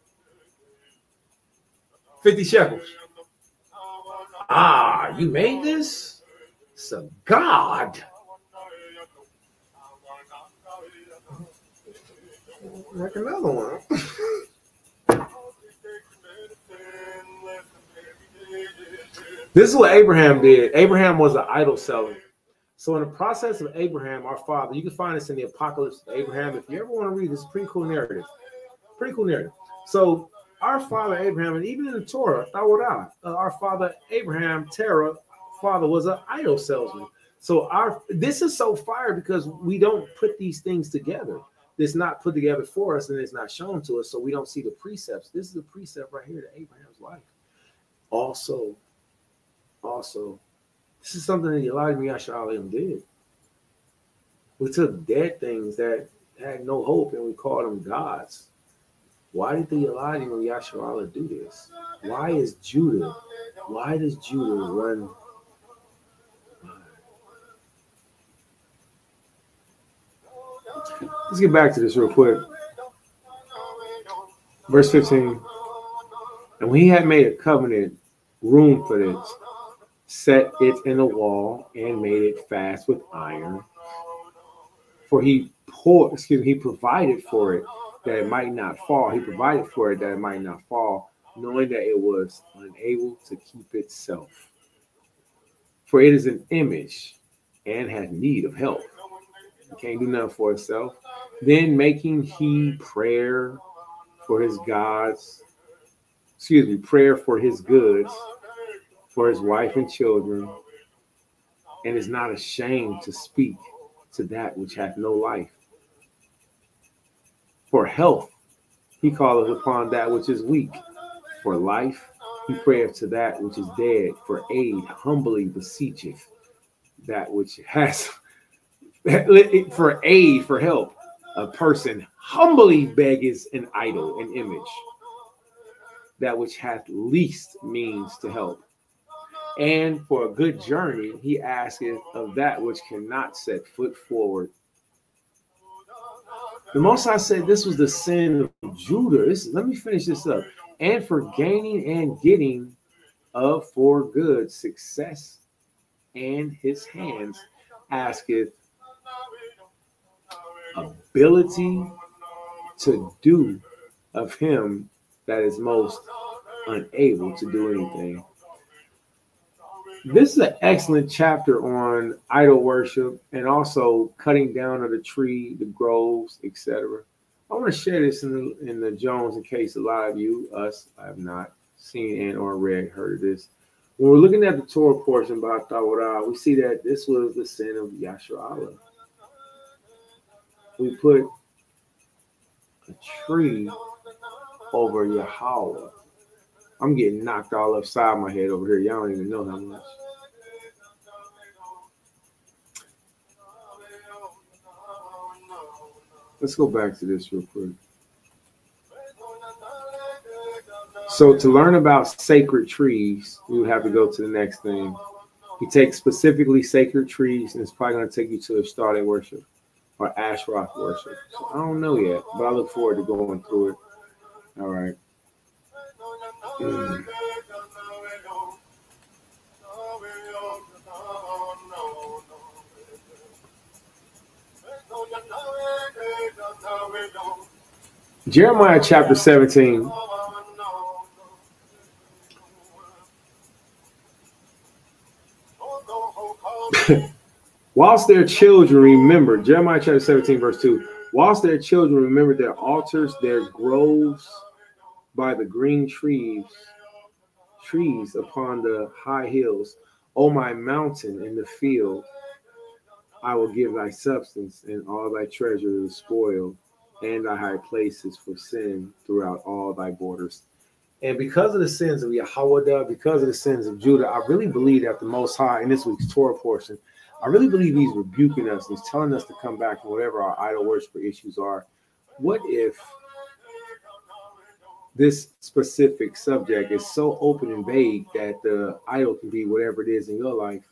50 shekels. Ah, you made this? It's a god. Like another one. This is what Abraham did. Abraham was an idol seller. So in the process of Abraham, our father, you can find this in the Apocalypse of Abraham. If you ever want to read this, pretty cool narrative. So our father Abraham, and even in the TORAH, our father Abraham, Terah, father was an idol salesman. So this is so fire because we don't put these things together. It's not put together for us and it's not shown to us, so we don't see the precepts. This is a precept right here to Abraham's life. Also, this is something that Elijah Yasharallah did. We took dead things that had no hope and we called them gods. Why did the Elijah Yasharallah do this? Why does Judah run? Let's get back to this real quick. Verse 15. And when he had made a covenant room for this, set it in the wall and made it fast with iron. For he provided for it that it might not fall. Knowing that it was unable to keep itself. For it is an image and has need of help. It can't do nothing for itself. Then making he prayer for his goods, prayer for his goods, for his wife and children, and is not ashamed to speak to that which hath no life. For health, he calleth upon that which is weak. For life, he prayeth to that which is dead. For aid, humbly beseecheth that which has. For aid, for help, a person humbly beggeth an idol, an image, that which hath least means to help. And for a good journey, he asketh of that which cannot set foot forward. The Most High said this was the sin of Judah. Let me finish this up. And for gaining and getting of for good success, and his hands asketh ability to do of him that is most unable to do anything. This is an excellent chapter on idol worship and also cutting down of the tree, the groves, etc. I want to share this in the Jones in case a lot of you, I have not seen and or heard of this. When we're looking at the Torah portion about TORAH, we see that this was the sin of Yasharallah. We put a tree over Yahweh. I'm getting knocked all upside my head over here. Y'all don't even know how much. Let's go back to this real quick. So to learn about sacred trees, we would have to go to the next thing. He takes specifically sacred trees, and it's probably going to take you to Astarte worship or Ashrock worship. So I don't know yet, but I look forward to going through it. All right. Jeremiah chapter 17. Whilst their children remember, Jeremiah chapter 17, verse 2, whilst their children remember their altars, their groves by the green trees upon the high hills, O my mountain in the field, I will give thy substance and all thy treasure is spoiled, and thy high places for sin throughout all thy borders. And because of the sins of Yahweh, because of the sins of Judah, I really believe that the Most High in this week's Torah portion, I really believe he's rebuking us. He's telling us to come back to whatever our idol worship issues are. What if this specific subject is so open and vague that the idol can be whatever it is in your life,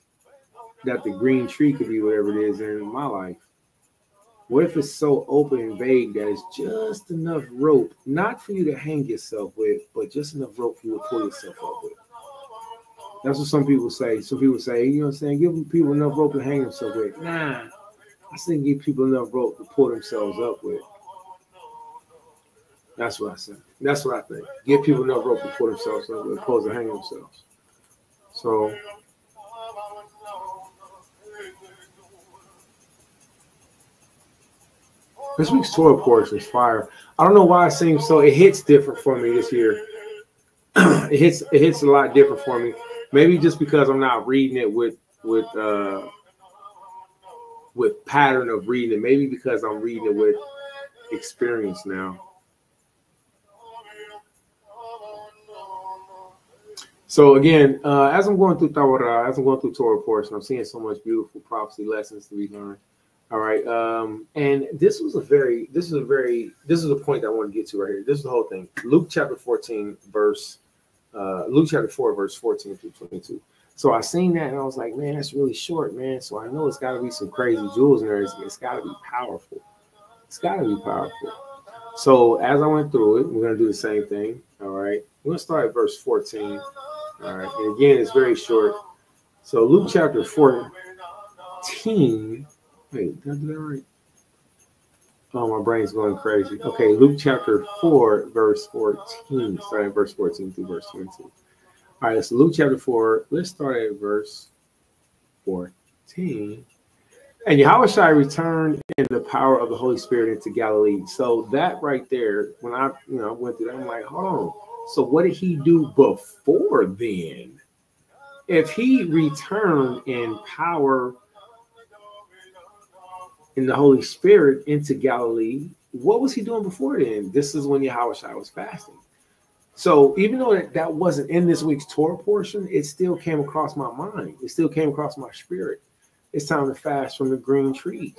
that the green tree could be whatever it is in my life? What if it's so open and vague that it's just enough rope, not for you to hang yourself with, but just enough rope for you to pull yourself up with? That's what some people say. Some people say, you know what I'm saying, give people enough rope to hang themselves with. Nah, I say give people enough rope to pull themselves up with. That's what I say. That's what I think. Give people enough rope to pull themselves up with, opposed to hang themselves. So this week's Torah portion is fire. I don't know why it seems so. It hits different for me this year. It hits a lot different for me. Maybe just because I'm not reading it with pattern of reading it. Maybe because I'm reading it with experience now. So again, as I'm going through TORAH, as I'm going through Torah portion, I'm seeing so much beautiful prophecy lessons to be learned. All right, and this is a point that I want to get to right here. This is the whole thing. Luke chapter 4, verse 14 through 22. So I seen that and I was like, man, that's really short, man. So I know it's got to be some crazy jewels in there. It's got to be powerful. It's got to be powerful. So as I went through it, we're gonna do the same thing. All right, we're gonna start at verse 14. All right, and again, it's very short. So Luke chapter 14. Wait, did I do that right? Oh, my brain's going crazy. Okay, Luke chapter 4, verse 14. Start at verse 14 through verse 22. All right, so Luke chapter 4. Let's start at verse 14. And Yahushua returned in the power of the Holy Spirit into Galilee. So that right there, when I went through that, I'm like, hold on. So what did he do before then? If he returned in power in the Holy Spirit into Galilee, what was he doing before then? This is when Yahushua was fasting. So even though that wasn't in this week's Torah portion, it still came across my mind. It still came across my spirit. It's time to fast from the green trees.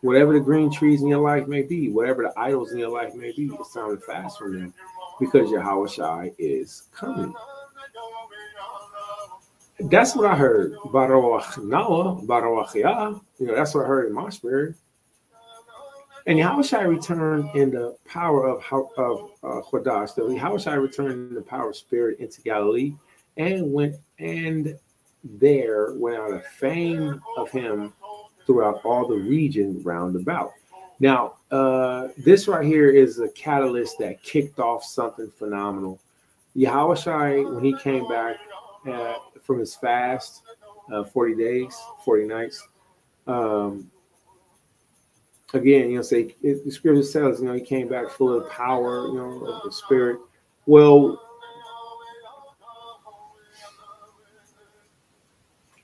Whatever the green trees in your life may be, whatever the idols in your life may be, it's time to fast from them because Yahushua is coming. That's what I heard. Baruch Noah, Baruch Yah. That's what I heard in my spirit. And Yahushua returned in the power of Chodesh. So Yahushua returned in the power of spirit into Galilee and went out a fame of him throughout all the region round about. Now, this right here is a catalyst that kicked off something phenomenal. Yahushua, when he came back from his fast, 40 days, 40 nights, again, the scripture says, he came back full of power, of the spirit. Well,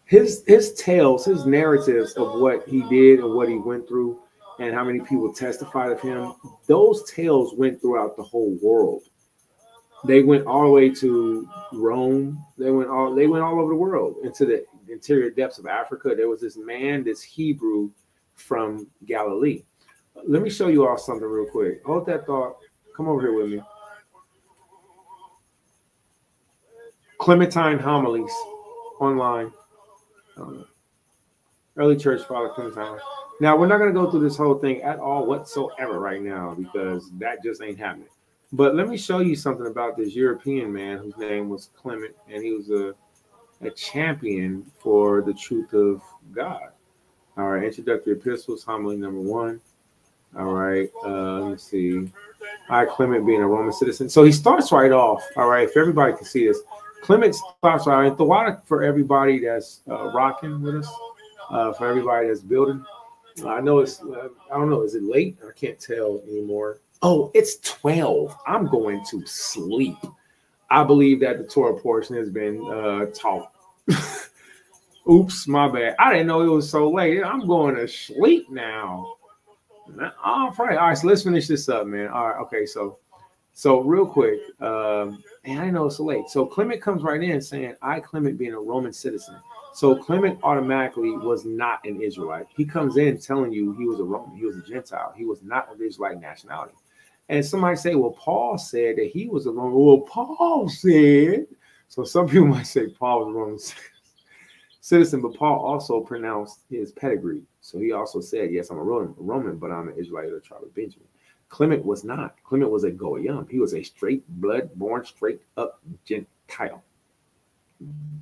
his tales, his narratives of what he did and what he went through and how many people testified of him, those tales went throughout the whole world. They went all the way to Rome. They went all over the world, into the interior depths of Africa. There was this man, this Hebrew from Galilee. Let me show you all something real quick. Hold that thought. Come over here with me. Clementine homilies online. Early church father Clementine. Now, we're not going to go through this whole thing at all whatsoever right now because that just ain't happening. But let me show you something about this European man whose name was Clement, and he was a champion for the truth of God. All right, introductory epistles, homily number 1. All right, let's see. I, Clement, being a Roman citizen. So he starts right off. All right, if everybody can see this, Clement starts right off. The water for everybody that's rocking with us, for everybody that's building. I know it's, I don't know, is it late? I can't tell anymore. Oh, it's 12. I'm going to sleep. I believe that the Torah portion has been taught. Oops, my bad. I didn't know it was so late. I'm going to sleep now. All right, so let's finish this up, man. All right, okay, so real quick, and I didn't know it's so late. So Clement comes right in saying, I, Clement, being a Roman citizen. So Clement automatically was not an Israelite. He comes in telling you he was a Roman, he was a Gentile. He was not of Israelite nationality. And somebody say, well, Paul said that he was a Roman. Well, Paul said. So some people might say Paul was a Roman citizen, but Paul also pronounced his pedigree. So he also said, yes, I'm a Roman, but I'm an Israelite of the tribe of Benjamin. Clement was not. Clement was a Goyim. He was a straight blood, born straight up Gentile.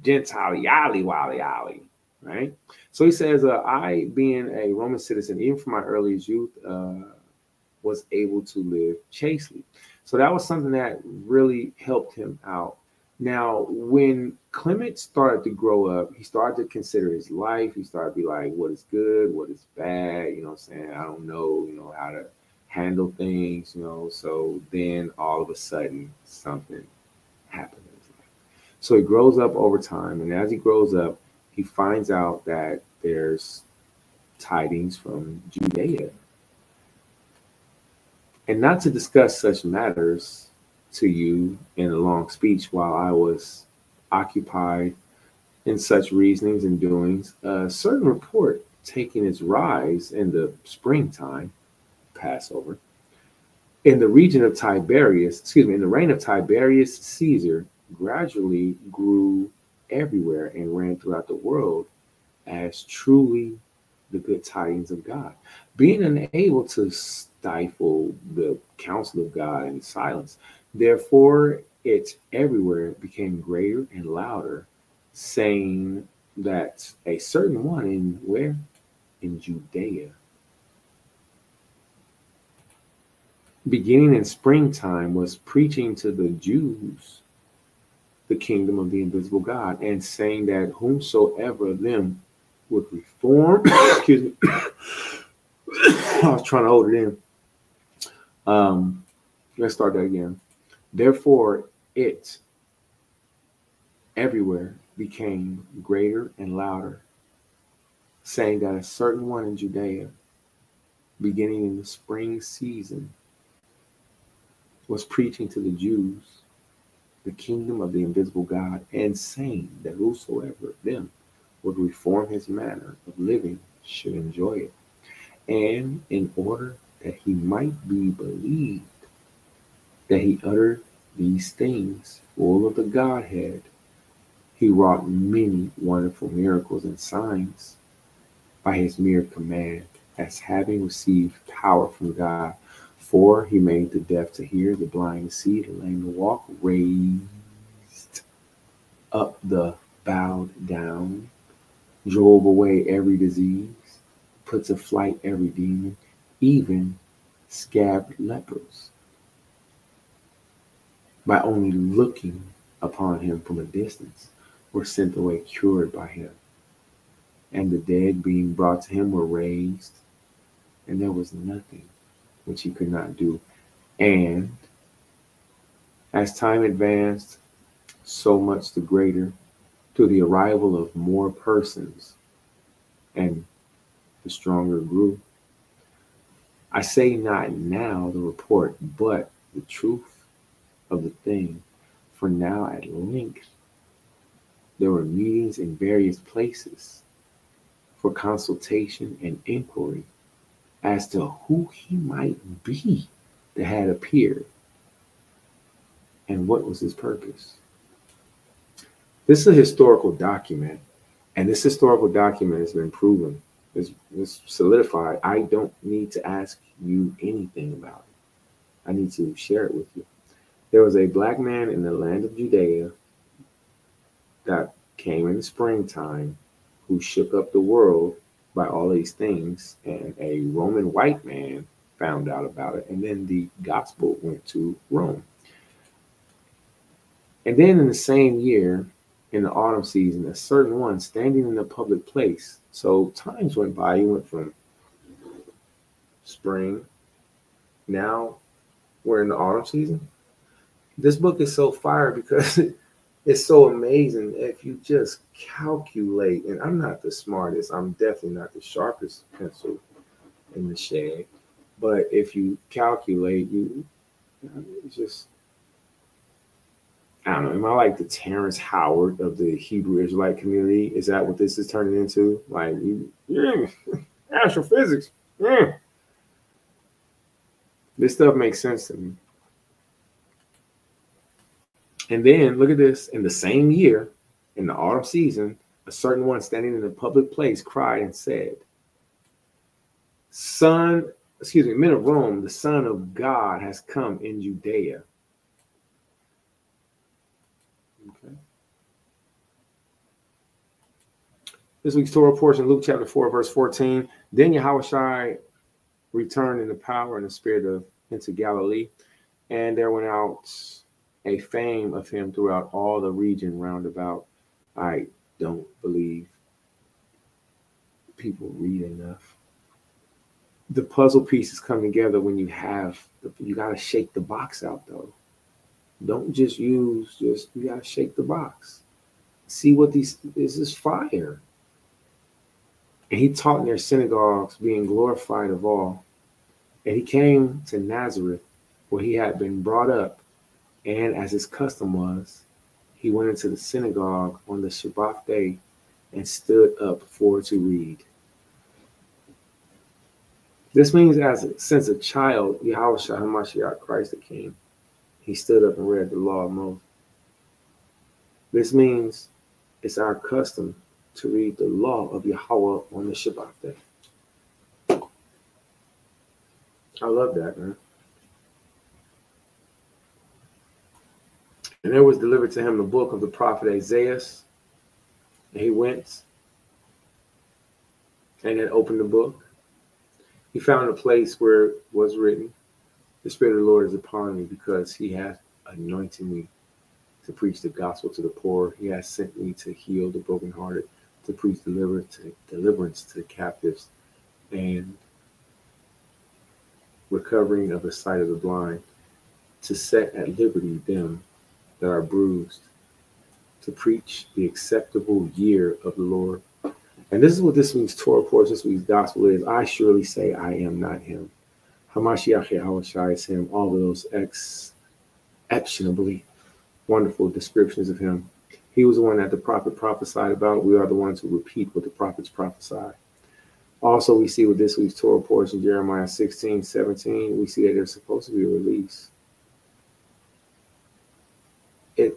Yali, right? So he says, I, being a Roman citizen, even from my earliest youth, was able to live chastely. So that was something that really helped him out. Now, when Clement started to grow up, he started to consider his life. He started to be like, what is good? What is bad? You know what I'm saying? I don't know, how to handle things, So then all of a sudden, something happened in his life. So he grows up over time. And as he grows up, he finds out that there's tidings from Judea. And not to discuss such matters to you in a long speech while I was occupied in such reasonings and doings, a certain report taking its rise in the springtime, Passover, in the region of Tiberius, in the reign of Tiberius Caesar, gradually grew everywhere and ran throughout the world as truly the good tidings of God, being unable to stifle the counsel of God in silence. Therefore, it everywhere became greater and louder, saying that a certain one in Judea, beginning in springtime, was preaching to the Jews the kingdom of the invisible God, and saying that whomsoever them would reform. Excuse me. I was trying to hold it in. Let's start that again. Therefore, it everywhere became greater and louder, saying that a certain one in Judea, beginning in the spring season, was preaching to the Jews the kingdom of the invisible God, and saying that whosoever of them would reform his manner of living should enjoy it. And in order that he might be believed that he uttered these things full of the Godhead, he wrought many wonderful miracles and signs by his mere command, as having received power from God. For he made the deaf to hear, the blind to see, the lame to walk, raised up the bowed down, drove away every disease, put to flight every demon, even scabbed lepers, by only looking upon him from a distance, were sent away cured by him. And the dead being brought to him were raised, and there was nothing which he could not do. And as time advanced, so much the greater to the arrival of more persons, and the stronger grew. I say not now the report, but the truth of the thing. For now at length there were meetings in various places for consultation and inquiry as to who he might be that had appeared and what was his purpose. This is a historical document, and this historical document has been proven, is solidified. I don't need to ask you anything about it. I need to share it with you. There was a black man in the land of Judea that came in the springtime who shook up the world by all these things, and a Roman white man found out about it, and then the gospel went to Rome. And then in the same year, in the autumn season, a certain one standing in a public place. So times went by. He went from spring. Now we're in the autumn season. This book is so fire because it's so amazing. If you just calculate, and I'm not the smartest, I'm definitely not the sharpest pencil in the shed, but if you calculate, you just, I don't know, am I like the Terrence Howard of the Hebrew Israelite community? Is that what this is turning into? Like, astrophysics. This stuff makes sense to me. And then look at this. In the same year, in the autumn season, a certain one standing in a public place cried and said, Men of Rome, the Son of God has come in Judea. Okay. This week's Torah portion, Luke chapter 4, verse 14. Then Yahushua returned in the power and the spirit into Galilee, and there went out a fame of him throughout all the region round about. I don't believe people read enough. The puzzle pieces come together when you got to shake the box out, though. Don't just you got to shake the box. See what this is fire. And he taught in their synagogues, being glorified of all. And he came to Nazareth, where he had been brought up. And as his custom was, he went into the synagogue on the Shabbat day and stood up for to read. This means since a child, Yahushua HaMashiach, Christ the King, he stood up and read the law of Moses. This means it's our custom to read the law of Yahweh on the Shabbat day. I love that, man. And there was delivered to him the book of the prophet Isaiah. And he went and had opened the book. He found a place where it was written, the Spirit of the Lord is upon me, because he hath anointed me to preach the gospel to the poor. He has sent me to heal the brokenhearted, to preach deliverance to the captives, and recovering of the sight of the blind, to set at liberty them that are bruised, to preach the acceptable year of the Lord. And this is what this week's Torah portion, this week's gospel is. I surely say I am not him. Hamashiach Yahushua is him. All of those exceptionally wonderful descriptions of him. He was the one that the prophet prophesied about. We are the ones who repeat what the prophets prophesied. Also, we see with this week's Torah portion, Jeremiah 16:17, we see that there's supposed to be a release.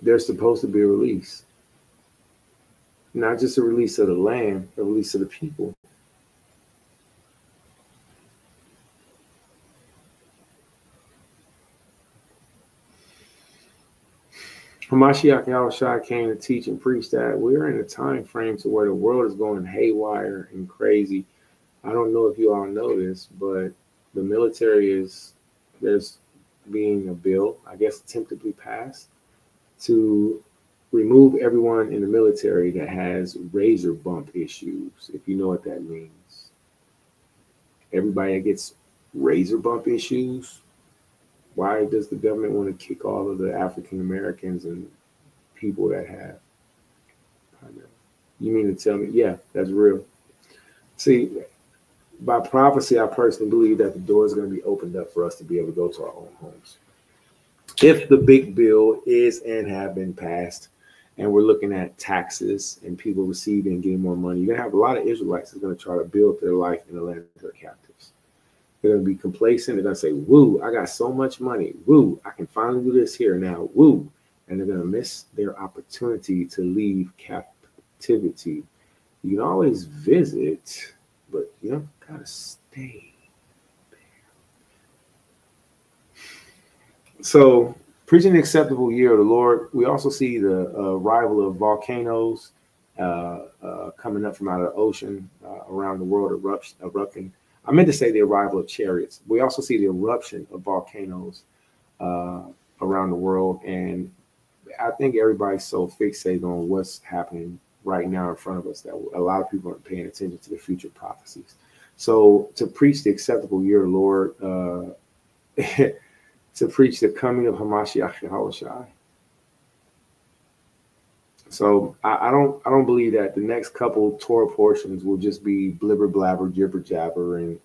There's supposed to be a release. Not just a release of the land, a release of the people. Hamashiach Yahushua came to teach and preach that we're in a time frame to where the world is going haywire and crazy. I don't know if you all know this, but the military there's being a bill, I guess attemptably passed, to remove everyone in the military that has razor bump issues, if you know what that means. Everybody that gets razor bump issues, why does the government want to kick all of the African Americans and people that have? You mean to tell me? Yeah, that's real. See, by prophecy, I personally believe that the door is going to be opened up for us to be able to go to our own homes. If the big bill is and have been passed, and we're looking at taxes and people receiving and getting more money, you're going to have a lot of Israelites that are going to try to build their life in the land of their captives. They're going to be complacent. They're going to say, woo, I got so much money. Woo, I can finally do this here now. Woo. And they're going to miss their opportunity to leave captivity. You can always visit, but you don't got to stay there. So, preaching the acceptable year of the Lord, we also see the arrival of volcanoes coming up from out of the ocean around the world, erupting. I meant to say the arrival of chariots. We also see the eruption of volcanoes around the world. And I think everybody's so fixated on what's happening right now in front of us that a lot of people aren't paying attention to the future prophecies. So to preach the acceptable year of the Lord, to preach the coming of Hamashiach Yahushua. So I don't believe that the next couple Torah portions will just be blibber blabber, jibber jabber, and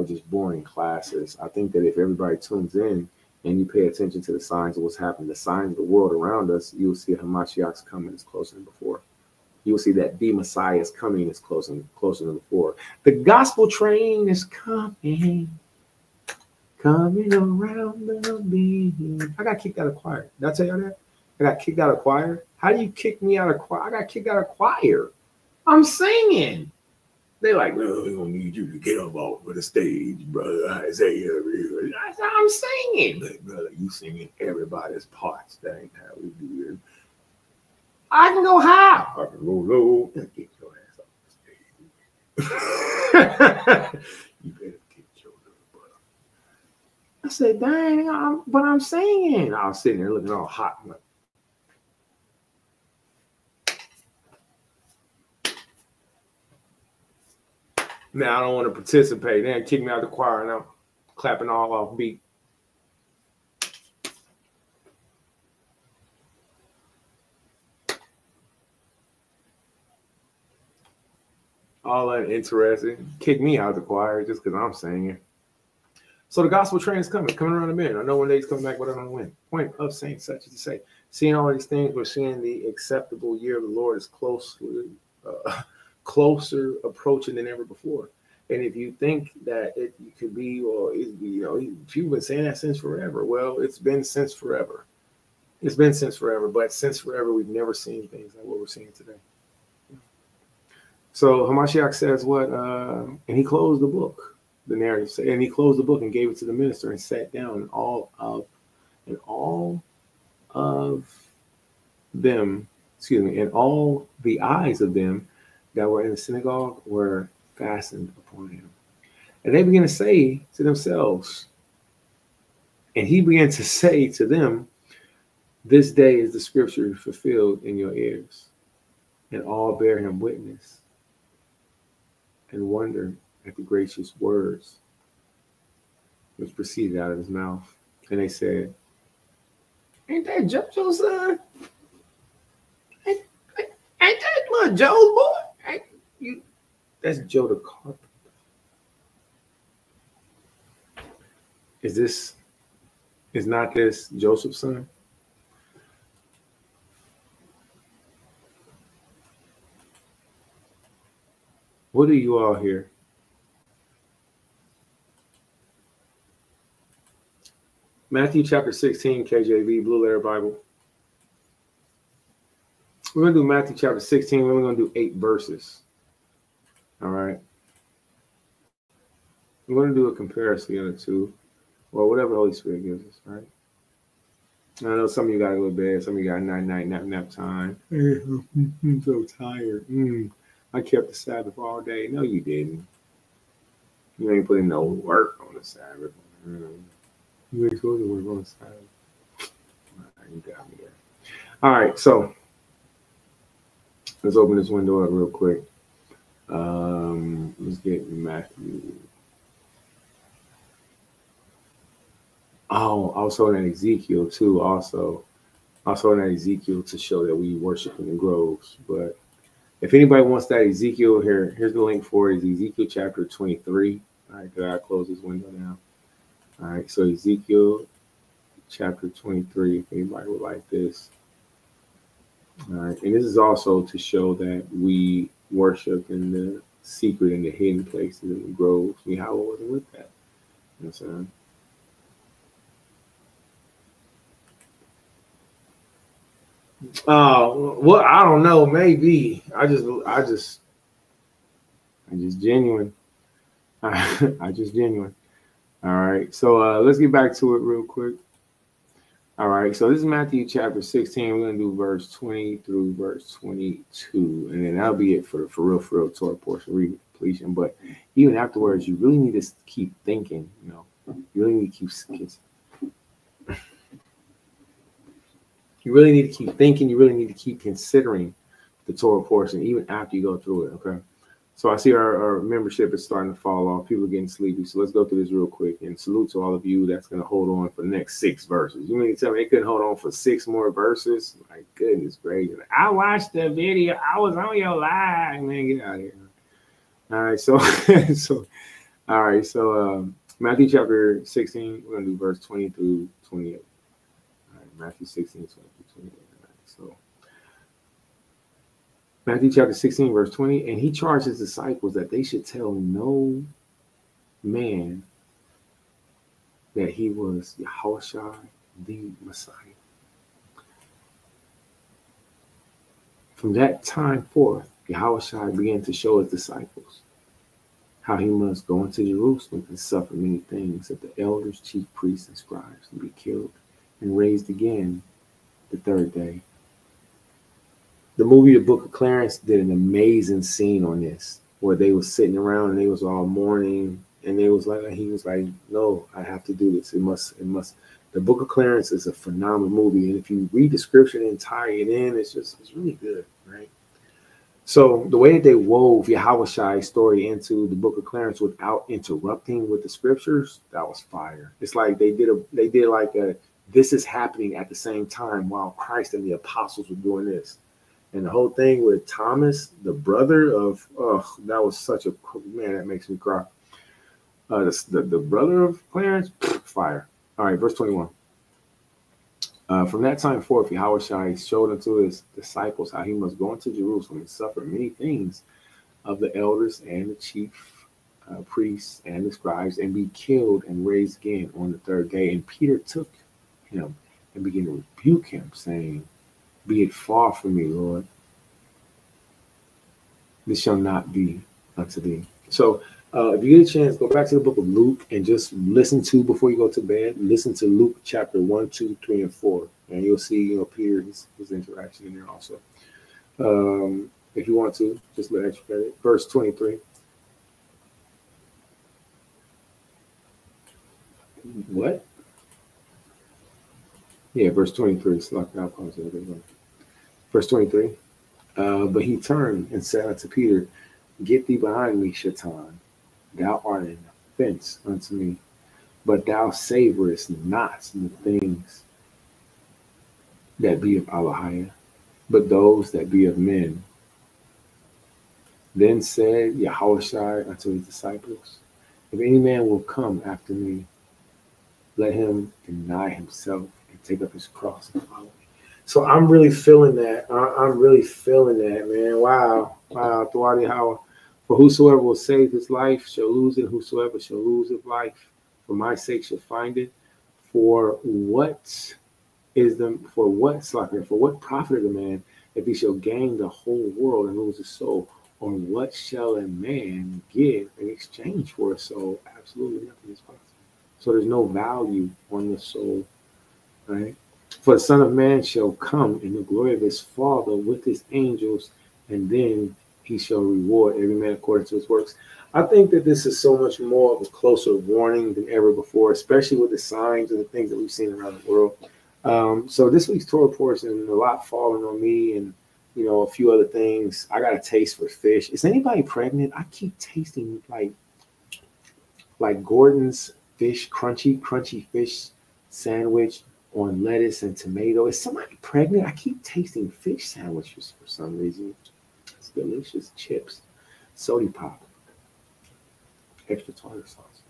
just boring classes. I think that if everybody tunes in and you pay attention to the signs of what's happening, the signs of the world around us, you'll see Hamashiach's coming is closer than before. You'll see that the Messiah's coming is closer than before. The gospel train is coming around the bend. I got kicked out of choir. Did I tell y'all that? I got kicked out of choir. How do you kick me out of choir? I got kicked out of choir. I'm singing. They're like, no, we're going to need you to get up off of the stage, brother Isaiah. I said, I'm singing. Like, brother, you singing everybody's parts. That ain't how we do it. I can go high. I can go low. And get your ass off the stage. You better get your little brother. I said, dang, but I'm singing. I was sitting there looking all hot. I'm like, now I don't want to participate. Then kick me out of the choir and I'm clapping all off beat. All that interesting. Kick me out of the choir just because I'm singing. So the gospel train is coming around the bend. I know one day it's coming back, but I don't know when. Point of saying such as to say, seeing all these things, we're seeing the acceptable year of the Lord is closer approaching than ever before. And if you think that it could be, or if you've been saying that since forever, well, it's been since forever. It's been since forever, but since forever, we've never seen things like what we're seeing today. So Hamashiach says what, and he closed the book, the narrative, and he closed the book and gave it to the minister and sat down, and all of them, and all the eyes of them that were in the synagogue were fastened upon him. And they began to say to themselves, and he began to say to them, this day is the scripture fulfilled in your ears. and all bear him witness and wonder at the gracious words which proceeded out of his mouth. And they said, "Ain't that JoJo's son? Ain't that little Joe's boy? Ain't you? That's Joe the carpenter." Is not this Joseph's son? What do you all hear? Matthew chapter 16, KJV, Blue Letter Bible. We're going to do Matthew chapter 16. We're going to do 8 verses. All right. We're going to do a comparison of the two, or whatever the Holy Spirit gives us, right? I know some of you got to go to bed. Some of you got night, nap time. I'm so tired. I kept the Sabbath all day. No, you didn't. You ain't putting no work on the Sabbath. You ain't supposed to work on the Sabbath. All right, you got me there. All right, so let's open this window up real quick. Let's get Matthew. Oh, also in Ezekiel too. Also in Ezekiel to show that we worship in the groves. But if anybody wants that Ezekiel, here's the link for it. Is Ezekiel chapter 23. All right, I close this window now. All right, so Ezekiel chapter 23. If anybody would like this. All right, and this is also to show that we worship in the secret and the hidden places in the groves. Yahweh wasn't with that. You know what I'm saying? Well, I don't know. Maybe I just genuine. I just genuine. All right. So let's get back to it real quick. All right. So this is Matthew chapter 16. We're gonna do verse 20 through verse 22, and then that'll be it for real Torah portion read completion. But even afterwards, you really need to keep thinking. You know, you really need to keep. You really need to keep thinking. You really need to keep considering the Torah portion, even after you go through it, okay? So I see our membership is starting to fall off. People are getting sleepy. So let's go through this real quick. And salute to all of you that's going to hold on for the next 6 verses. You mean to tell me they couldn't hold on for 6 more verses? My goodness gracious. I watched the video. I was on your live. Man, get out of here. All right, so, Matthew chapter 16, we're going to do verse 20 through 28. Matthew 16, 20 through 28. So Matthew chapter 16, verse 20, and he charged his disciples that they should tell no man that he was Yahushua, the Messiah. From that time forth, Yahushua began to show his disciples how he must go into Jerusalem and suffer many things of the elders, chief priests, and scribes, and be killed and raised again the 3rd day. The movie The Book of Clarence did an amazing scene on this, where they was sitting around and they was all mourning, and he was like, no, I have to do this. It must. The Book of Clarence is a phenomenal movie, and if you read the scripture and tie it in, it's really good, right? So the way that they wove Yahushai's story into the Book of Clarence without interrupting with the scriptures, that was fire. It's like they did like a this is happening at the same time while Christ and the apostles were doing this. And the whole thing with Thomas, the brother of, that was such a, man, that makes me cry. The brother of Clarence, fire. All right, verse 21. From that time forth, Yahushua showed unto his disciples how he must go into Jerusalem and suffer many things of the elders and the chief priests and the scribes, and be killed and raised again on the 3rd day. And Peter took him and began to rebuke him, saying, be it far from me, Lord. This shall not be unto thee. So if you get a chance, go back to the book of Luke and just listen to, before you go to bed, listen to Luke chapter 1, 2, 3, and 4. And you'll see, Peter, his interaction in there also. If you want to, just let extra credit. Verse 23. What? Yeah, verse 23. Verse 23. But he turned and said unto Peter, Get thee behind me, Shaitan. Thou art an offense unto me, but thou savorest not the things that be of Allahia, but those that be of men. Then said Yahushua unto his disciples, If any man will come after me, let him deny himself and take up his cross and follow me. So I'm really feeling that. I'm really feeling that, man. Wow. Wow. For whosoever will save his life shall lose it. Whosoever shall lose his life for my sake shall find it. For what profited a man if he shall gain the whole world and lose his soul? Or what shall a man give in exchange for a soul? Absolutely nothing is possible. So there's no value on the soul, right? For the Son of Man shall come in the glory of his Father with his angels, and then he shall reward every man according to his works. I think that this is so much more of a closer warning than ever before, especially with the signs and the things that we've seen around the world. So this week's Torah portion, a lot falling on me, and a few other things. I got a taste for fish. Is anybody pregnant? I keep tasting like Gordon's crunchy fish sandwich on lettuce and tomato. Is somebody pregnant? I keep tasting fish sandwiches for some reason. It's delicious. Chips, soda pop, extra tartar sauce.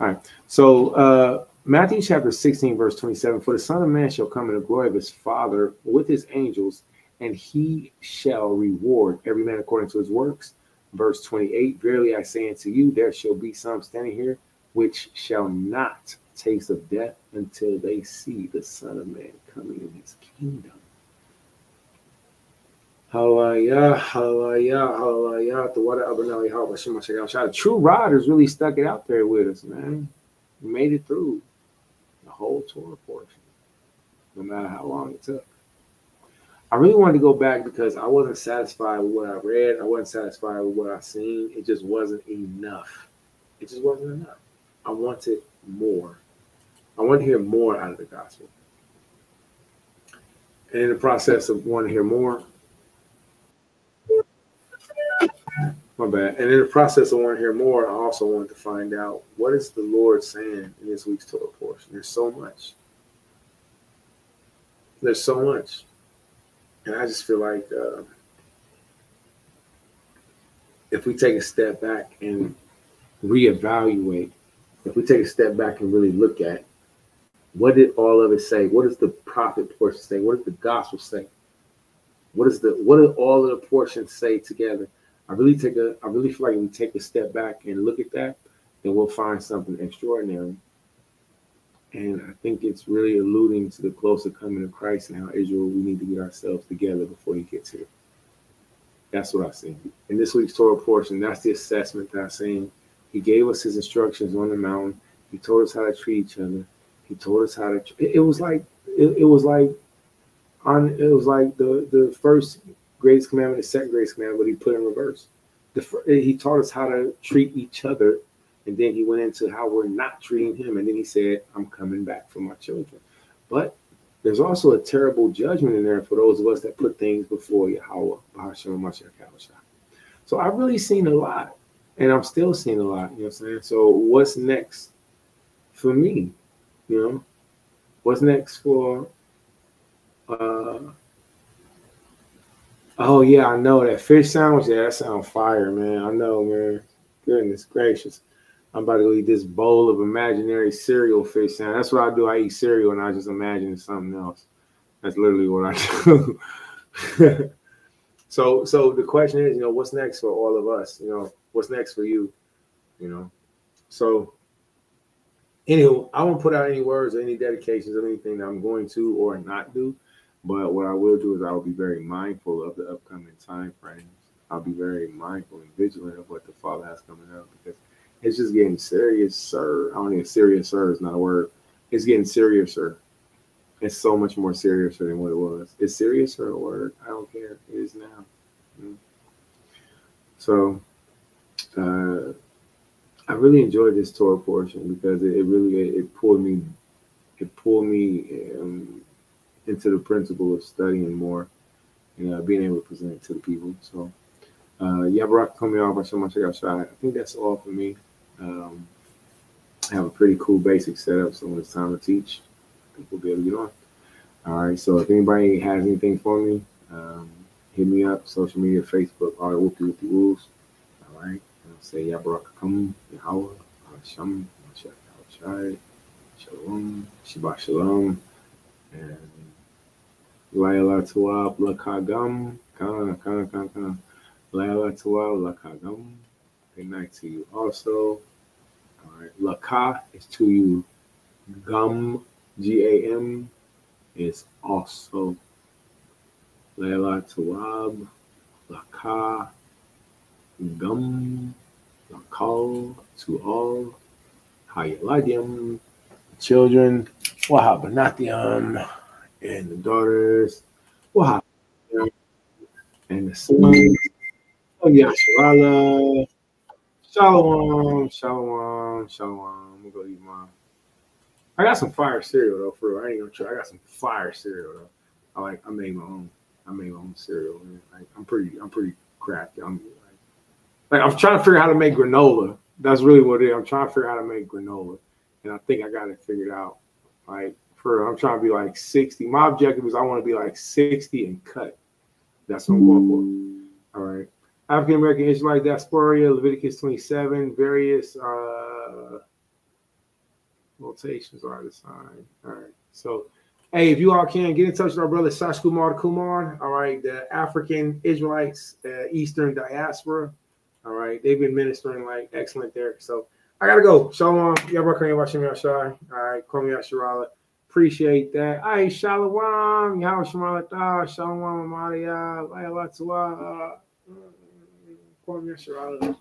All right. So Matthew chapter 16, verse 27. For the Son of Man shall come in the glory of his Father with his angels, and he shall reward every man according to his works. Verse 28. Verily I say unto you, there shall be some standing here which shall not taste of death until they see the Son of Man coming in his kingdom. Hallelujah, hallelujah, hallelujah. The true riders really stuck it out there with us, man. We made it through the whole Torah portion, no matter how long it took. I really wanted to go back because I wasn't satisfied with what I read. I wasn't satisfied with what I seen. It just wasn't enough. It just wasn't enough. I wanted more. I want to hear more out of the gospel. And in the process of wanting to hear more, my bad. And in the process of wanting to hear more, I also wanted to find out what is the Lord saying in this week's Torah portion. There's so much. There's so much. And I just feel like if we take a step back and reevaluate, if we take a step back and really look at what did all of it say? What does the prophet portion say? What does the gospel say? What do all of the portions say together? I really feel like if we take a step back and look at that, then we'll find something extraordinary. And I think it's really alluding to the closer coming of Christ and how Israel, we need to get ourselves together before he gets here. That's what I've seen. In this week's Torah portion, that's the assessment that I've seen. He gave us his instructions on the mountain. He told us how to treat each other. He told us how to. It was like the first greatest commandment, the second greatest commandment, but he put in reverse. He taught us how to treat each other, and then he went into how we're not treating him, and then he said, "I'm coming back for my children." But there's also a terrible judgment in there for those of us that put things before Yahweh. So I've really seen a lot, and I'm still seeing a lot. You know what I'm saying? So what's next for me? What's next for? Oh yeah, I know that fish sandwich. Yeah, that sounds fire, man. I know, man. Goodness gracious. I'm about to go eat this bowl of imaginary cereal fish sandwich. That's what I do. I eat cereal and I just imagine something else. That's literally what I do. So the question is, what's next for all of us? What's next for you? So anywho, I won't put out any words or any dedications of anything that I'm going to or not do. But what I will do is I will be very mindful of the upcoming time frames. I'll be very mindful and vigilant of what the Father has coming up, because it's just getting serious, sir. I don't think serious, sir, is not a word. It's getting seriouser. It's so much more seriouser than what it was. Is seriouser a word? I don't care. It is now. So I really enjoyed this Torah portion because it pulled me into the principle of studying more and being able to present it to the people. So, Yabarak coming off by so much I think that's all for me. I have a pretty cool basic setup, so when it's time to teach, I think we'll be able to get on. All right, so if anybody has anything for me, hit me up, social media, Facebook, all right, whoopty whoopty woos. All right, I'll say Yabarakakum, Yahweh, Hashem, Shai, Shalom, Shabbat Shalom, and Laila Tuab, Lakagam, Kana, Laila Tuab, Lakagam. Good night to you also. All right, Laka is to you. Gum, Gam, is also. Laila Tuab, Laka, Gum, Lakal, to all. Hayaladim, children, Wahabanatiam, and the daughters, Wahab, and the sons of Yasharala. Shalom, shalom, shalom. I'm gonna go eat mine. I got some fire cereal though, for real. I ain't gonna try. I got some fire cereal though. I made my own. I made my own cereal. Like, I'm pretty crafty. I'm trying to figure out how to make granola. That's really what it is. I'm trying to figure out how to make granola, and I think I got it figured out. Like, I'm trying to be like 60. My objective is I want to be like 60 and cut. That's what I'm going for. All right. African American Israelite diaspora, Leviticus 27, various notations are the sign. All right. So, hey, if you all can, get in touch with our brother Sash Kumar. All right. The African Israelites, Eastern diaspora. All right. They've been ministering like excellent there. So, I got to go. Shalom. All right. Call me out, Sharala. Appreciate that. Hey, Shalom. Yahweh Shemalata. Shalom. Amadia. Call me out, Sharala.